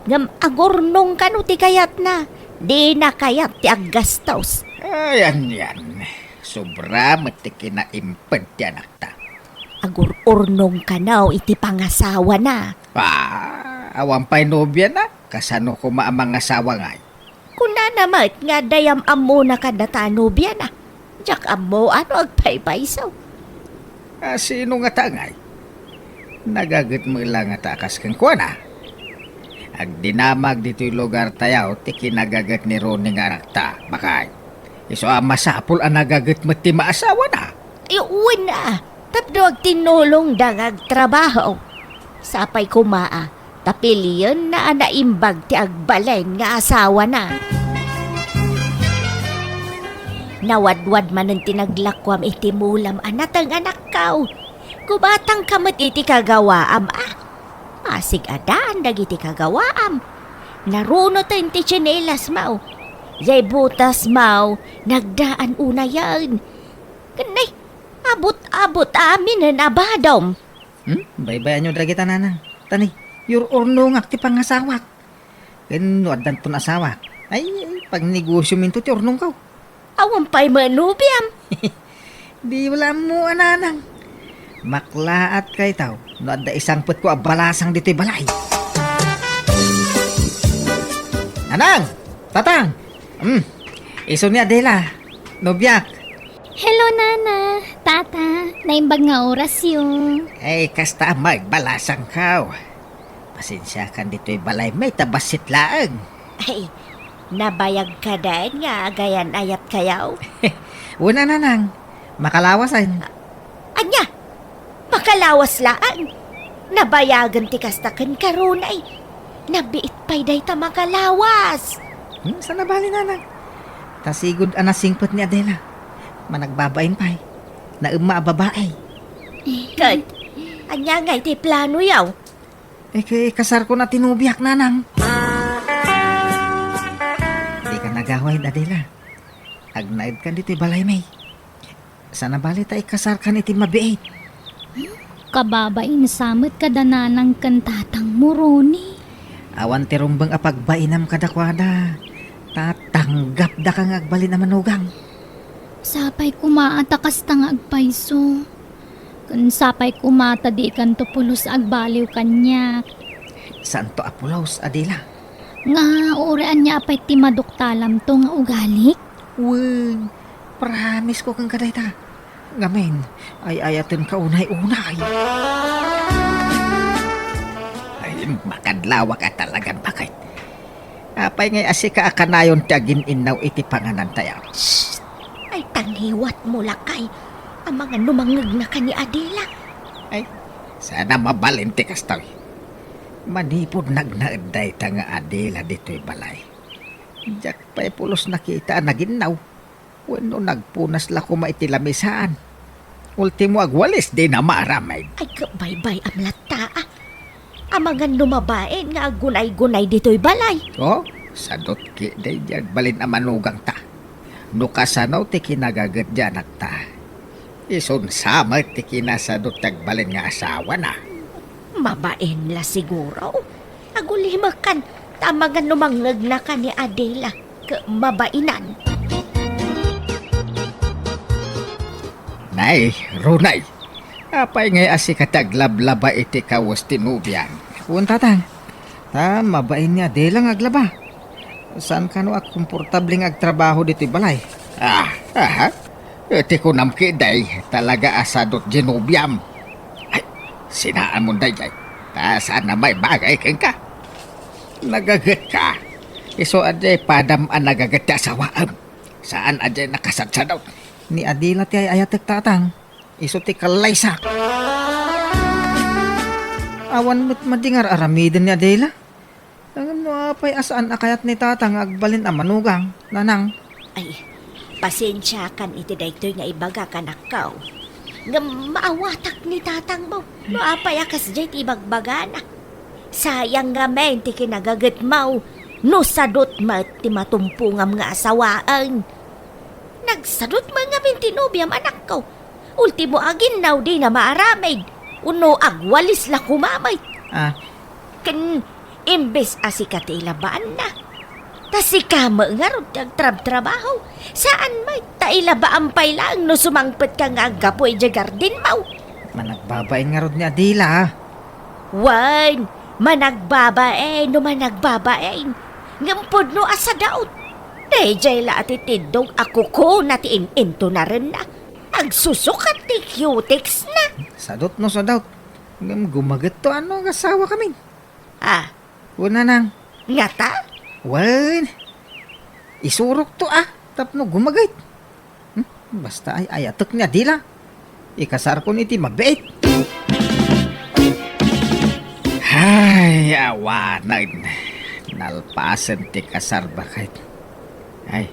ngam agornong kanu ti kayat na, di na kayat ti aggastos. Ayan yan. Sobra mati kinaimped ti anak ta. Agururnong kanaw iti pangasawa na. Awan pa'y nobya na. Kasano ko maamang asawa ngay. Kuna namat nga dayam amo na kadatanobya na. Diyak amo ano agpaypaysaw. Sino nga ta ngay? Nagagat mo ilang nga takas kang kuha na. Ag dinamag dito'y lugar tayaw, ti kinagagat ni Ronnie nga anak ta. Bakay, iso masapul ang nagagat mo ti maasawa na. Iuwan na. Tapno ag tinulong dangag trabaho. Sapay kumaa. Tapiliyon na naimbag ti agbalen nga asawa na. Nawadwad man ang tinaglakwam iti mulam anatang anak kaw. Kubatang kamat iti kagawaam Asig adaan dagiti kagawaam. Naruno tayo ti tsinelas mau. Yay butas mau, nagdaan una yan. Kanay, abot-abot amin ang abadom. Baybayan nyo dragita nanang. Tani, your ornong ti pangasawak. Kanuad dan pun asawak. Ay, pag negosyo minto ti ornong kaw. Awan pa'y manubiam. Di wala mo ananang. Maklaat kay tao. No adda isang put ko abalasang dito'y balay. Nanang! Tatang! Iso ni Adela. No Biag. Hello, Nana. Tata, naimbag nga oras yun. Ay, kasta magbalasang kaw. Pasensya kan dito'y balay, may tabasit laang. Ay, nabayag ka dahil nga gayan ayat kayaw. Una nanang. Makalawasan. Anya, makalawas laan. Nabayagan ti kastakan karunay. Nabiit pa'y day ta makalawas. Saan na bali nanang? Tasigod anasingpot ni Adela. Managbabain pa'y. Nauma babae. Kat, anya nga iti plano yaw. Kay kasar ko na tinubiak nanang. Di ka nagaway Adela. Agnaid kan dito'y balay may. Sana bali ta ikasar kan iti mabiit. Kababain samot kadananang kantatang muroni. Awan ti rumbang apagbainam kadakwada. Tatanggap da kang agbalin na manugang. Sapay kumaatakas tang agpaiso. Kan sapay kumata di kan to pulos agbaliw kanya. Saan to apulaos, Adela? Nga orean niya apay ti maduktalam to nga ugalik. Uy, promise ko kang kadayta. Ngamen, ay ayatin ka unay-unay. Ay, makadlawa ka talagang bakit. Apay ngay asika akanayon tagin inaw iti panganan tayo. Ay, tanghiwat mo lakay. Ang mga numangag na ka ni Adela. Ay, sana mabalinti kastaw. Manipod nagnaaday ta nga Adela dito'y balay. Diyak pa'y pulos nakita naginaw. Wano nagpunas la kuma iti lamisaan. Ultimo agwalis di na maramay. Ay, kabaybay am lata Ang mga numabain nga gunay-gunay dito'y balay. Oh, sadot ki day diyan balin ang manugang ta. Nukasanaw ti kinagagat dyan at ta. Isun sama ti kinasadot tagbalin nga asawa na. Mabain la siguro. Agulimakan. Tama nga numangag na ka ni Adela. Mabainan. Nay, Runay. Apay ngay asikataglablaba iti kawas tinubyan. Uwan tatang. Mabain niya, di lang aglaba. Saan ka no komportabling agtrabaho dito'y balay? Aha. Iti ko namkiday, talaga asadot ginubyam. Ay, sinaan mo day. Saan na may bagay kang ka? Nagagat ka. Iso aday padam ang nagagat ti asawaan. Saan aday nakasadsadot? Ni Adela ti ay ayatek tatang. Iso ti kalaysak. Awan mo't madingar aramidin ni Adela. Ang apay asaan akayat ni tatang agbalin ang manugang. Nanang. Ay, pasensya kan iti daytoy nga ibaga kanakaw. Nga maawatak ni tatang mo. Maapay akas dyan ibagbagana. Sayang nga men ti kinagagat mo. No sadot mat ti matumpungam nga asawaan. Nagsadot man nga tinubiyam anak ko. Ultimo agin naw di na maaramid. Uno agwalis la kumamay. Kan imbes asikatailabaan na. Tasikama nga ron trabaho. Saan may tailabaan pay lang no sumangpet ka nga agapoy dya garden mo. Managbabain nga ron ni Adela. Wan, managbabain no managbabain. Ngampod no asa daot. Dejay la ati tindog ako ko na into na rin na. Agsusukat ti cutics na. Sadot no sadot. Gumagat to ano ang asawa kami. Una nang. Nga ta? Wan. Isurok to tapno gumagayt. Basta ay ayatok niya dila. Ikasar ko niti magbait. Ay, awanan. Nalpasan ti kasar bakit. Ay,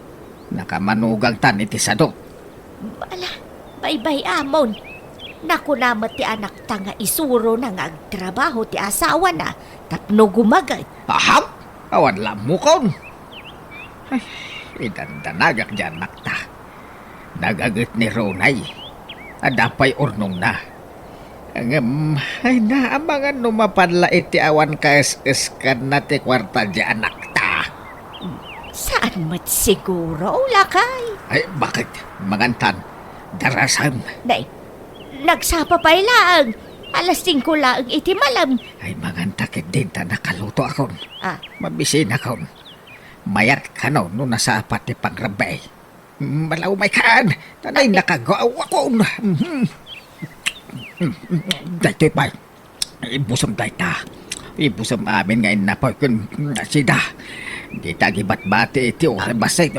nakamanugang tan iti sadok. Bala, bye-bye amon. Naku naman ti anak ta nga isuro na nga agtrabaho ti asawa na tapno gumagay. Aham, awan lamukon. Ay, idandanagak dyan nakta. Nagagat ni Ronay. Adapay urnong na. Ay naamangan numapanlait ti awan kaes-eskan na ti kwarta dyan nakta. Saan mat siguro, lakay? Ay, bakit? Magantan. Darasan. Nay, nagsapa pa lang. Alas 5 lang iti malam. Ay, magantakit din ta nakaluto akon. Ah, Mabisin akon. Mayat ka no, nasapat ni pangrabay. Malaw may kaan. Tanay nakagaw akon. Daytoy pa. Ibusam dayta. Ibusam amin ngayon na po kun sida. Di tagi bat-bati iti o basay.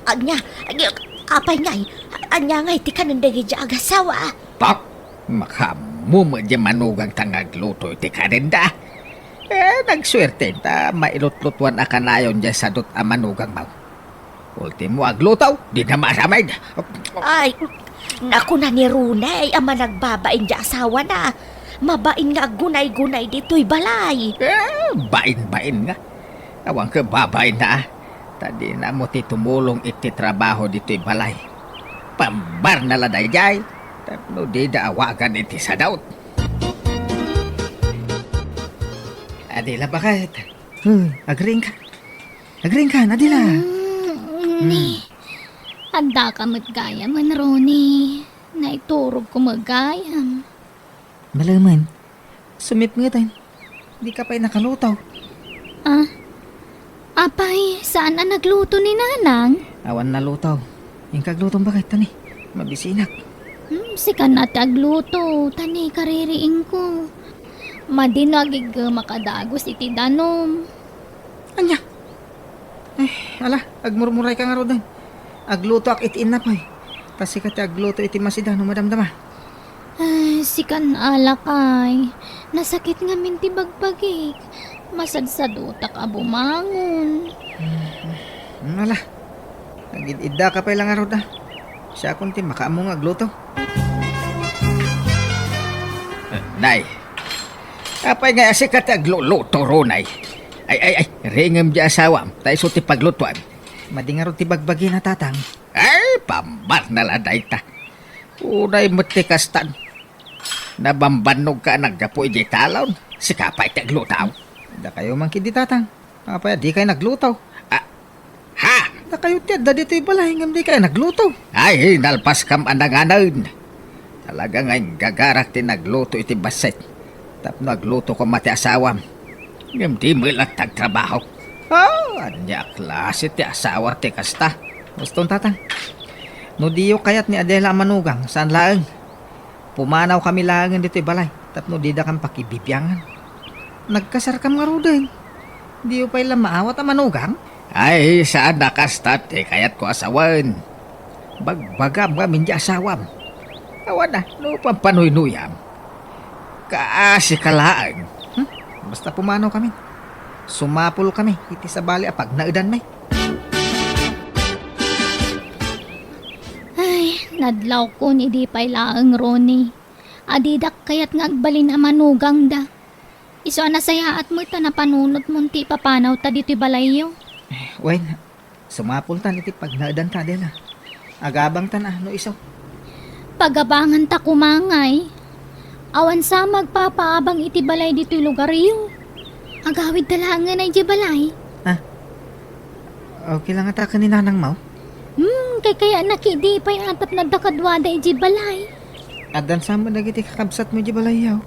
anya, apay ngay. Anya ngay ti kanandagi di agasawa. Pak, makamu di manugang tangagluto iti kanenda. Nagswerte ta mailutlutuan akanayon dyan sa dot amanugang mau. Ultimo aglutaw, di na maramay. Ay, naku na ni Runay, ama nagbabain di asawa na. Mabain nga gunay-gunay dito'y balay. Bain-bain nga. Awang ka babain na. Tadi na mo ti tumulong iti trabaho dito'y balay. Pambar na laday jay. Tapno di daawagan iti sadaut. Adila bakit? Agring ka. Agring ka, Adila. Handa ka magayam, man Ronnie. Naiturog ko magayam. Malaman. Sumip nga tayo. Di ka pa'y nakalutaw. Apay, saan na nagluto ni Nanang? Awan nalutaw. Yung kaglutong bakit, tani? Mabisinak. Sika na tagluto, tani kaririing ko. Madinagig makadagos iti danom. Anya? Ala, agmurmuray ka nga ro din. Agluto ak itiin na pa'y. Kasi kati agluto iti masidano madamdama. Ay, sikan alakay. Nasakit nga minti bagbagik. Masadsadutak abumangon. Ala, nagidida ka pa lang nga ro da. Siya kunti makaamong agluto. Nay, apay nga asikat agluluto Ronay. Ay, ringam di asawam. Tayo so ti paglutuan. Madi nga ro ti bagbagi na tatang. Ay, pambar na laday ta. Unay matikastan. Nabambanog ka naggapoy di talon. Sikapay taglutaw. Da kayo man kidi tatang. Apay, di kayo nagluto. Ha? Da kayo tiyad, da dito'y balay, ngam di kayo nagluto. Ay, nalpas kam ananganan. Talaga ngayon gagarak ti nagluto iti baset. Tap nagluto ko mati asawam. Ngam di mo lang tagtrabaho. Anya klase ti asawa ti kasta. Gustong tatang. No diyo kayat ni Adela manugang, saan laang? Pumanaw kami laangan dito'y balay. Tapno di da kang pakibibyangan. Nagkasar kam nga ro din. Diyo pa'y lang maawat ang manugang. Ay, saan nakastat eh, kaya't ko asawan. Bagbagam kami di asawam. Awan na, no pampanoy-nuyam. Kaasi kalaan. Basta pumanaw kami. Sumapul kami, iti sa bali apag naudan may. Ay, nadlaw ko ni di pay laang Ronnie. Adidak kayat nga agbalin ang manugang da. Iso nasayaat mo ita na panunot mo ti papanaw ta dito'y balayo. Wen, sumapul tan iti pag naudan ta Adela. Agabang tan no iso. Pagabangan ta kumangay. Awan sa magpapaabang iti balay dito'y lugaryo. Agawid talangan ay di balay. Okay lang ata ka ni Nanang Mau. Kaya nakidi pa'y atap na dakadwada ay di balay. Adan sa mo nagiti kakabsat mo di balayaw.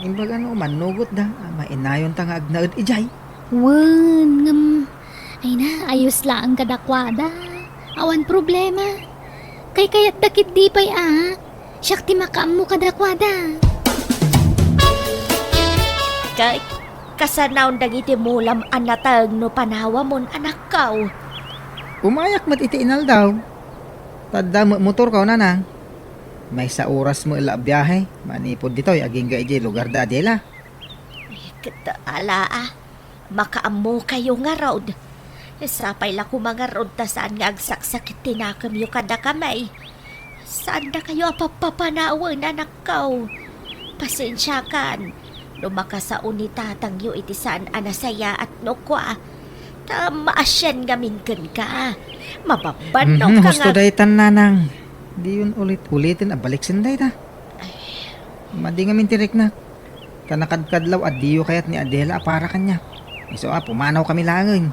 Imbaga no, manugot da. Mainayon ta nga agnaud ijay. Wan, ay na, ayos lang kadakwada. Awan problema. Kaya't dakit di pa'y Siyak ti makaam mo kadakwada. Kasanaw dagiti mulam anatag no panawa mon anak kaw. Umayak mat iti inal daw. Tadda motor ka nanang. May sa oras mo ila biyahe. Manipod dito aging ga iji lugar da Adela. Kataala makaamo kayo nga road. Sapay la ko mga road ta saan nga agsaksak tinakam yu kada kamay. Saan na kayo apapapanawan anak kaw? Pasensya kan. Lumakasaon ni tatang yu iti saan anasaya at nukwa. Maasyan gaminkan ka. Mababano ka Gusto nga. daytan nanang. Di yun ulit-ulitin abalik sinday ta. Madi nga mintirik na. Tanakadkadlaw at diyo kayat ni Adela para kanya. Iso pumanaw kami langin.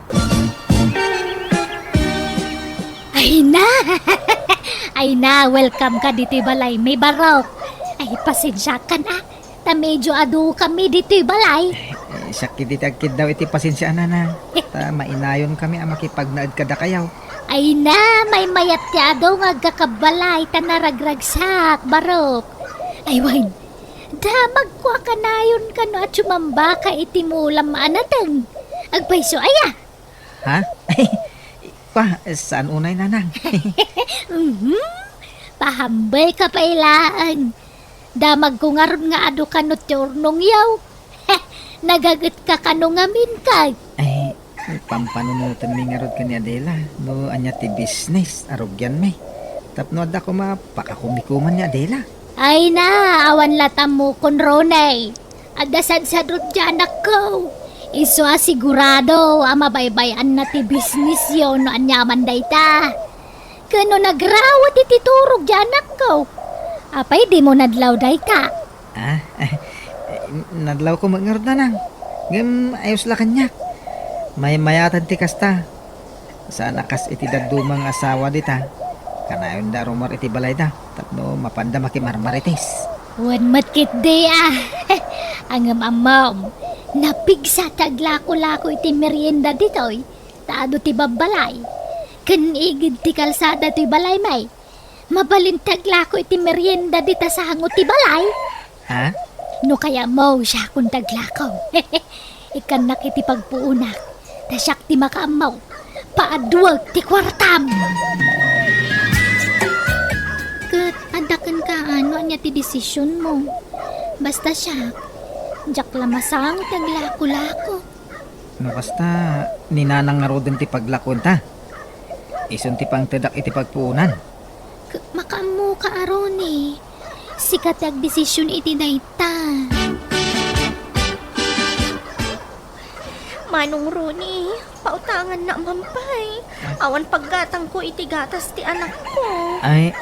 Ay na! Ay na, welcome ka dito balay. May barok. Ay, pasensya ka na. Ta medyo adu kami dito balay. Sakit iti agkid daw iti pasensya nanang. Ta mainayon kami ang makipagnaad kada kayaw. Ay na, may mayat ya daw nga gakabalay. Ta naragragsak, barok. Ay, wine. Da, magkwa ka na yun ka no at sumamba ka itimulam anatang. Agpaiso, aya. Ha? Saan unay nanang? Pahambay ka pa ilaan. Damag ko nga ron nga ado ka no turnong yaw. Nagagat ka kanong amin ka. Ay, pampanunutan mi nga rod ka ni Adela. No, anya ti business. Arugyan may. Tapno ada ko mapakakumikuman ni Adela. Ay na, awan latam mo kon ronay. Adasan sa rod dyan ako. Iso asigurado, mabaybayan na ti business yon no anyaman day ta. Kano nagrawat iti turog dyan ako. Apay di mo nadlaw day ta. Nadlaw ko mag-ngarod na nang. Ngam, ayos la kanya. May mayatan ti kasta. Sa nakas iti dadumang asawa dita. Kanayon da rumor iti balay da. Tapno mapanda makimarmaritis. Wan matkit day Angam amam. Napigsa taglako-lako iti merienda ditoy. Taado ti babalay. Kanigid ti kalsada ti balay may. Mabalin taglako iti merienda dita sa hangot ti balay. Ha? No kaya mo siya kung taglakaw. Ikan nakiti pagpuunak. Tasyak ti makaamaw. Paadwag ti kwartam. Kat, adakan ka ano niya ti desisyon mo. Basta siya, jak lamasang taglako-lako. No kasta, ninanang nga rodin ti paglakon ta. Ison ti pang tedak iti pagpuunan. Makamu ka aron eh. Sikat ag desisyon iti dayta. Manong Roni, pautangan na mampay. Awan paggatang ko iti gatas ti anak ko. Ay,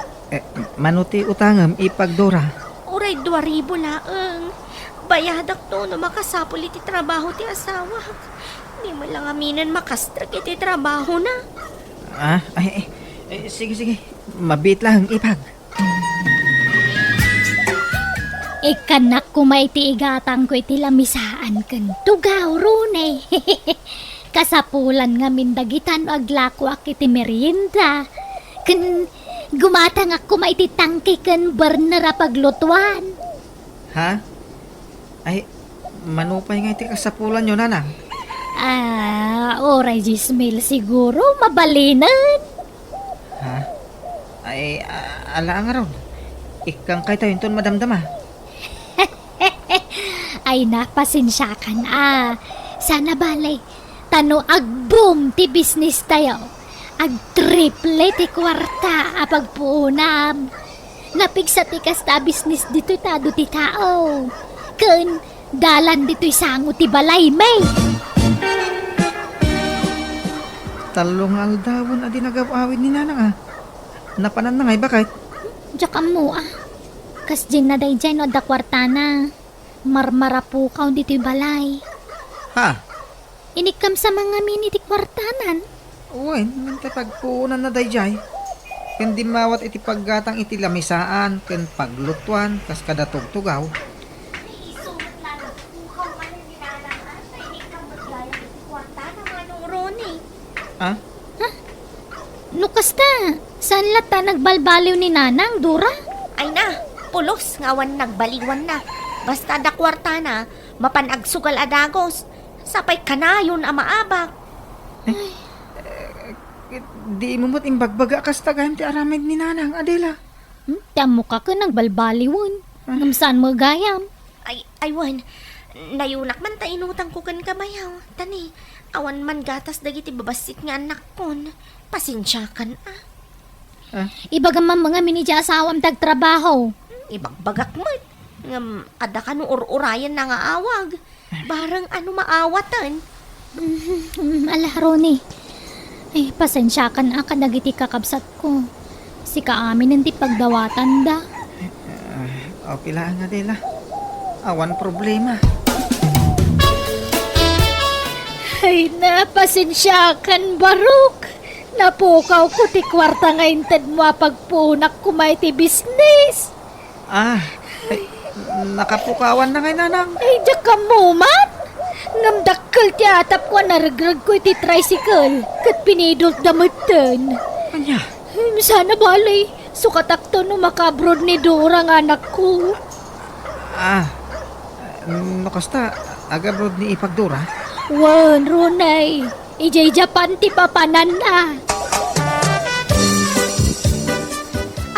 manuti utangam ipagdora. Uray 2,000 laeng. Bayadak to no makasapol iti trabaho ti asawa. Di mo lang aminan makastrak iti trabaho na. Sige. Mabit lang ipag. Ikanak ko maiti igatang ko iti lamisaan kan tugaw runay. Kasapulan nga mindagitan aglako ak iti merienda. Kan gumatang ako maiti tangki kan bernera paglutuan. Ha? Ay, manupay nga iti kasapulan yun, nanang. Oray Gismil siguro mabalinan. Ha? Ay, ala nga ron. Ikang kay tayo ton madamdama. Ay napasensyakan Sana balay. Tano agboom ti business tayo. Ag triple ti kwarta apagpuunam. Napigsa ti kasta business dito tado ti tao. Kun dalan dito'y sango ti balay may. Talong aldawon adi nagawawin ni nanang Napanan na ngay bakit? Diyak mo Kas dyan na day dyan o da kwarta na. Marmara po ka dito'y balay. Ha? Inikam sa mga miniti kwartanan. Uy, nante pagpuunan na dayjay. Kandi mawat iti paggatang iti lamisaan, ken paglutuan, kas kada tugtugaw. Ha? Nukas ta, saan lata nagbalbaliw ni nanang, Dura? Ay na, pulos ngawan nagbaliwan na. Basta da kwarta na, Mapanagsugal adagos. Sapay kanayon ang maabak. Di mo mo't imbagbaga kas tagam ti aramid ni Nanang, Adela. Tamo ka ka nagbaliwon. Ngamsaan mo gayam. Aywan, nayunak man ta inutang ko kan kamayaw. Tani, awan man gatas dagiti babasit nga anak kon. Pasensya kan Ibagaman mga minidya asawam tagtrabaho. Ibagbagak mo. Ngam, ada ka no urayan na nga awag. Barang ano maawatan. Ala, Ronnie. Pasensya ka na dagiti kakabsat ko. Si kaamin nanti pagdawatan da. Okay lang, Adela. Awan problema. Ay na, pasensya kan Baruk. Napukaw ko ti kwarta nga inted mo pagpunak kumay ti business. Nakapukawan na kay Nanang. Ay, diyak ka mo man. Ngamdakkel ti atap ko naragrag ko ti tricycle. Kat pinidult damatan. Anya? Sana balay. Sukatakto no makabrod ni Dora nga anak ko. Nakasta, agabrod ni Ipagdura. Wan, Ronay. Ijay Japan ti papanan na.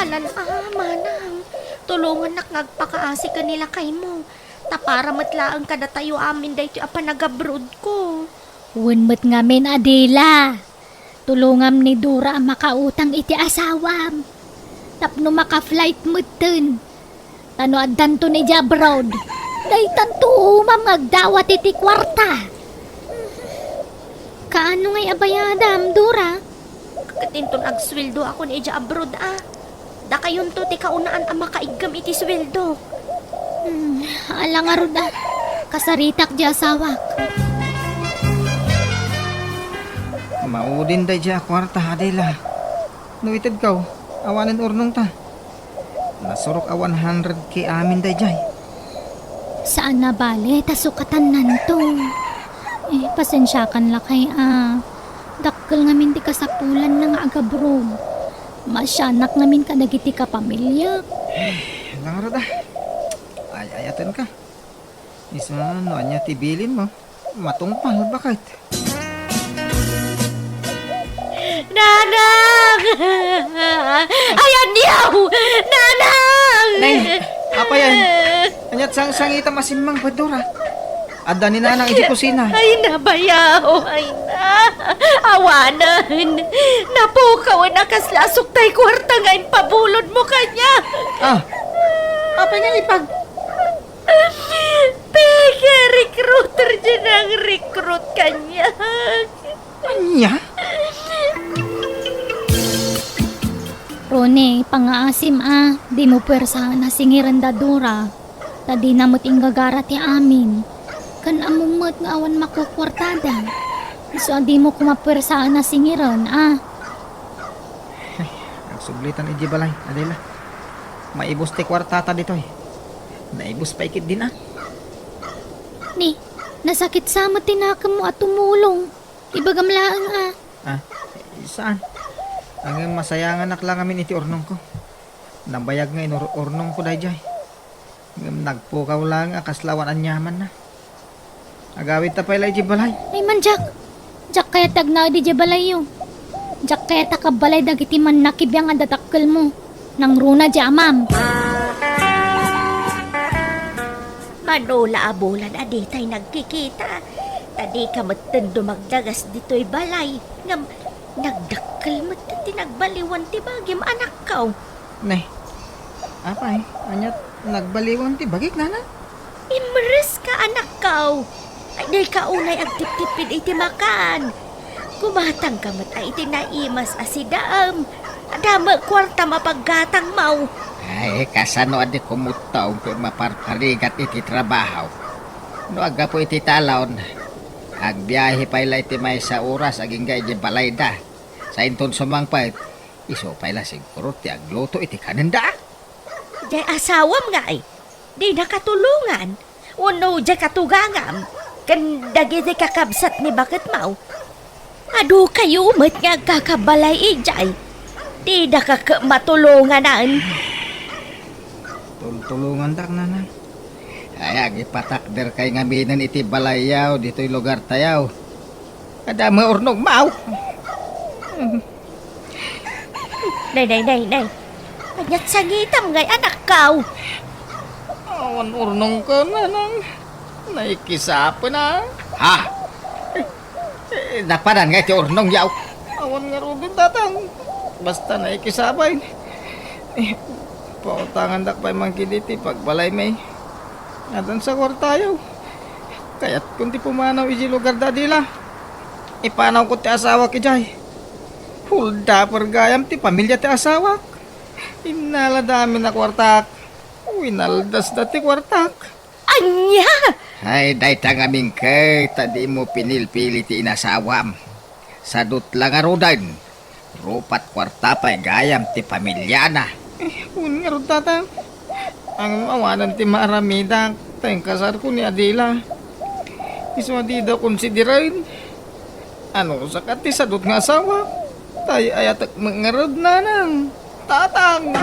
Alan Manang. Tulungan nak ngagpakaasi kanila kay mo. Tapara matlaang kada tayo amin dahito apanagabrod ko. Wan mat ngamin Adela. Tulungam ni Dora ang makautang iti asawam. Tapno maka-flight mo dun. Tano addan to ni Jabrod. Day tanto umam ngagdawat iti kwarta. Kaano ngay abayadam, Dora? Katinton agsweldo ako ni Jabrod Da kayon to ti kaunaan ang makaigam iti sweldo. Alang aruda. Kasaritak di asawak. Maudin day dya kwarta, Adela. Nuited kaw, awanin urnong ta. Nasurok a 100K amin day jay. Saan na bale? Tasukatan nanto. Pasensyakan lakay Dakkel ngamin ti kasapulan ng agabrog. Masyanak ngamin kadagiti ka pamilya. Langarod Ayaten ka. Isa no anya tibilin mo. Matungpal bakit? Nanang! Ayan niyaw! Nanang! Nay, apa yan? Anyat sangita masimang Padura. Ada ni Nanang iti kusina. Ay nabayaw! Ay na! Awanan! Napukaw na kaslasok tay kwarta ngayon pabulod mo kanya! Apa nga ipag? Peke, recruiter dyan ang recruit kanya. Anya? Rone, pangaasim di mo pwersahan na singiran da Dora. Tadi namot inggagara ti amin. Kan amumot nga awan makukwartada. So di mo kumapwersahan na singiran Nagsublitan iji balay, Adela. Maibos ti kwartata dito Naibos pa ikit din Ni, nasakit sama tinakam mo at tumulong. Ibagamlaan Saan? Ang masayangan naklang amin iti ornong ko. Nabayag nga ornong ko dayjay. Nagpukaw lang kaslawan anyaman na. Agawit ta pa ilay di balay. Ay man, Jack. Jack kaya tagna di balay yo. Jack kaya takabalay dagiti man nakibiyang ang datakkel mo. Nang runa di amam. Manula abulan aditay nagkikita. Tadi ka matan dumagdagas dito'y balay. Ngam, nagdakkel matan tinagbaliwan ti bagim anak kaw. Nay, apay, anyat nagbaliwan ti bagik nana? Imres ka anak kaw. Ay day ka unay agtip-tipid iti makan. Kumatang kamat ay iti naimas asidaam. Adama kwarta mapaggatang mau. Ay, kasano adi kumutaw kung maparparigat iti trabaho. No aga po iti talon. Agbiyahe pa ila iti may sa oras aging gay di balayda. Sa inton sumangpait, iso pa ila siguro ti agluto iti kanenda. Day asawam nga ay. Di nakatulungan. Uno di katugangam. Kan dagiti kakabsat ni bakit mau. Ado kayo umat nga kakabalay ijay. Di na matulunganan. Tulungan tak nana. Kaya gipatakder kay ngaminan iti balayaw dito'y lugar tayaw. Kada maurnog mau. Day. Kanyat sagitam gay anak kau. Awan urnong ka na nang naikisapa na. Ha? Napadan nga iti urnong yaw. Awan nga rubin tatang. Basta naikisabay. Pautangan dak pa'y mangkiditi pagbalay may. Natan sa kwartayaw. Kaya't kunti pumanaw iji lugar dadila. Ipanaw ko ti asawa ki Jay. Hulda pergayam ti pamilya ti asawa. Inala dami na kwartak. Winaldas na ti kwartak. Anya! Ay, day tangaming kay, tadi mo pinilpili ti inasawam. Sadut lang arudan. Rupat kwarta pa'y gayam ti pamilya na. Un nga ron tatang. Ang mawanan ti maaramidak. Tayong kasar ko ni Adila. Iso Adida konsiderain. Ano sa kati sadut nga asawa. Tayo ayatak mangarod na nang tatang.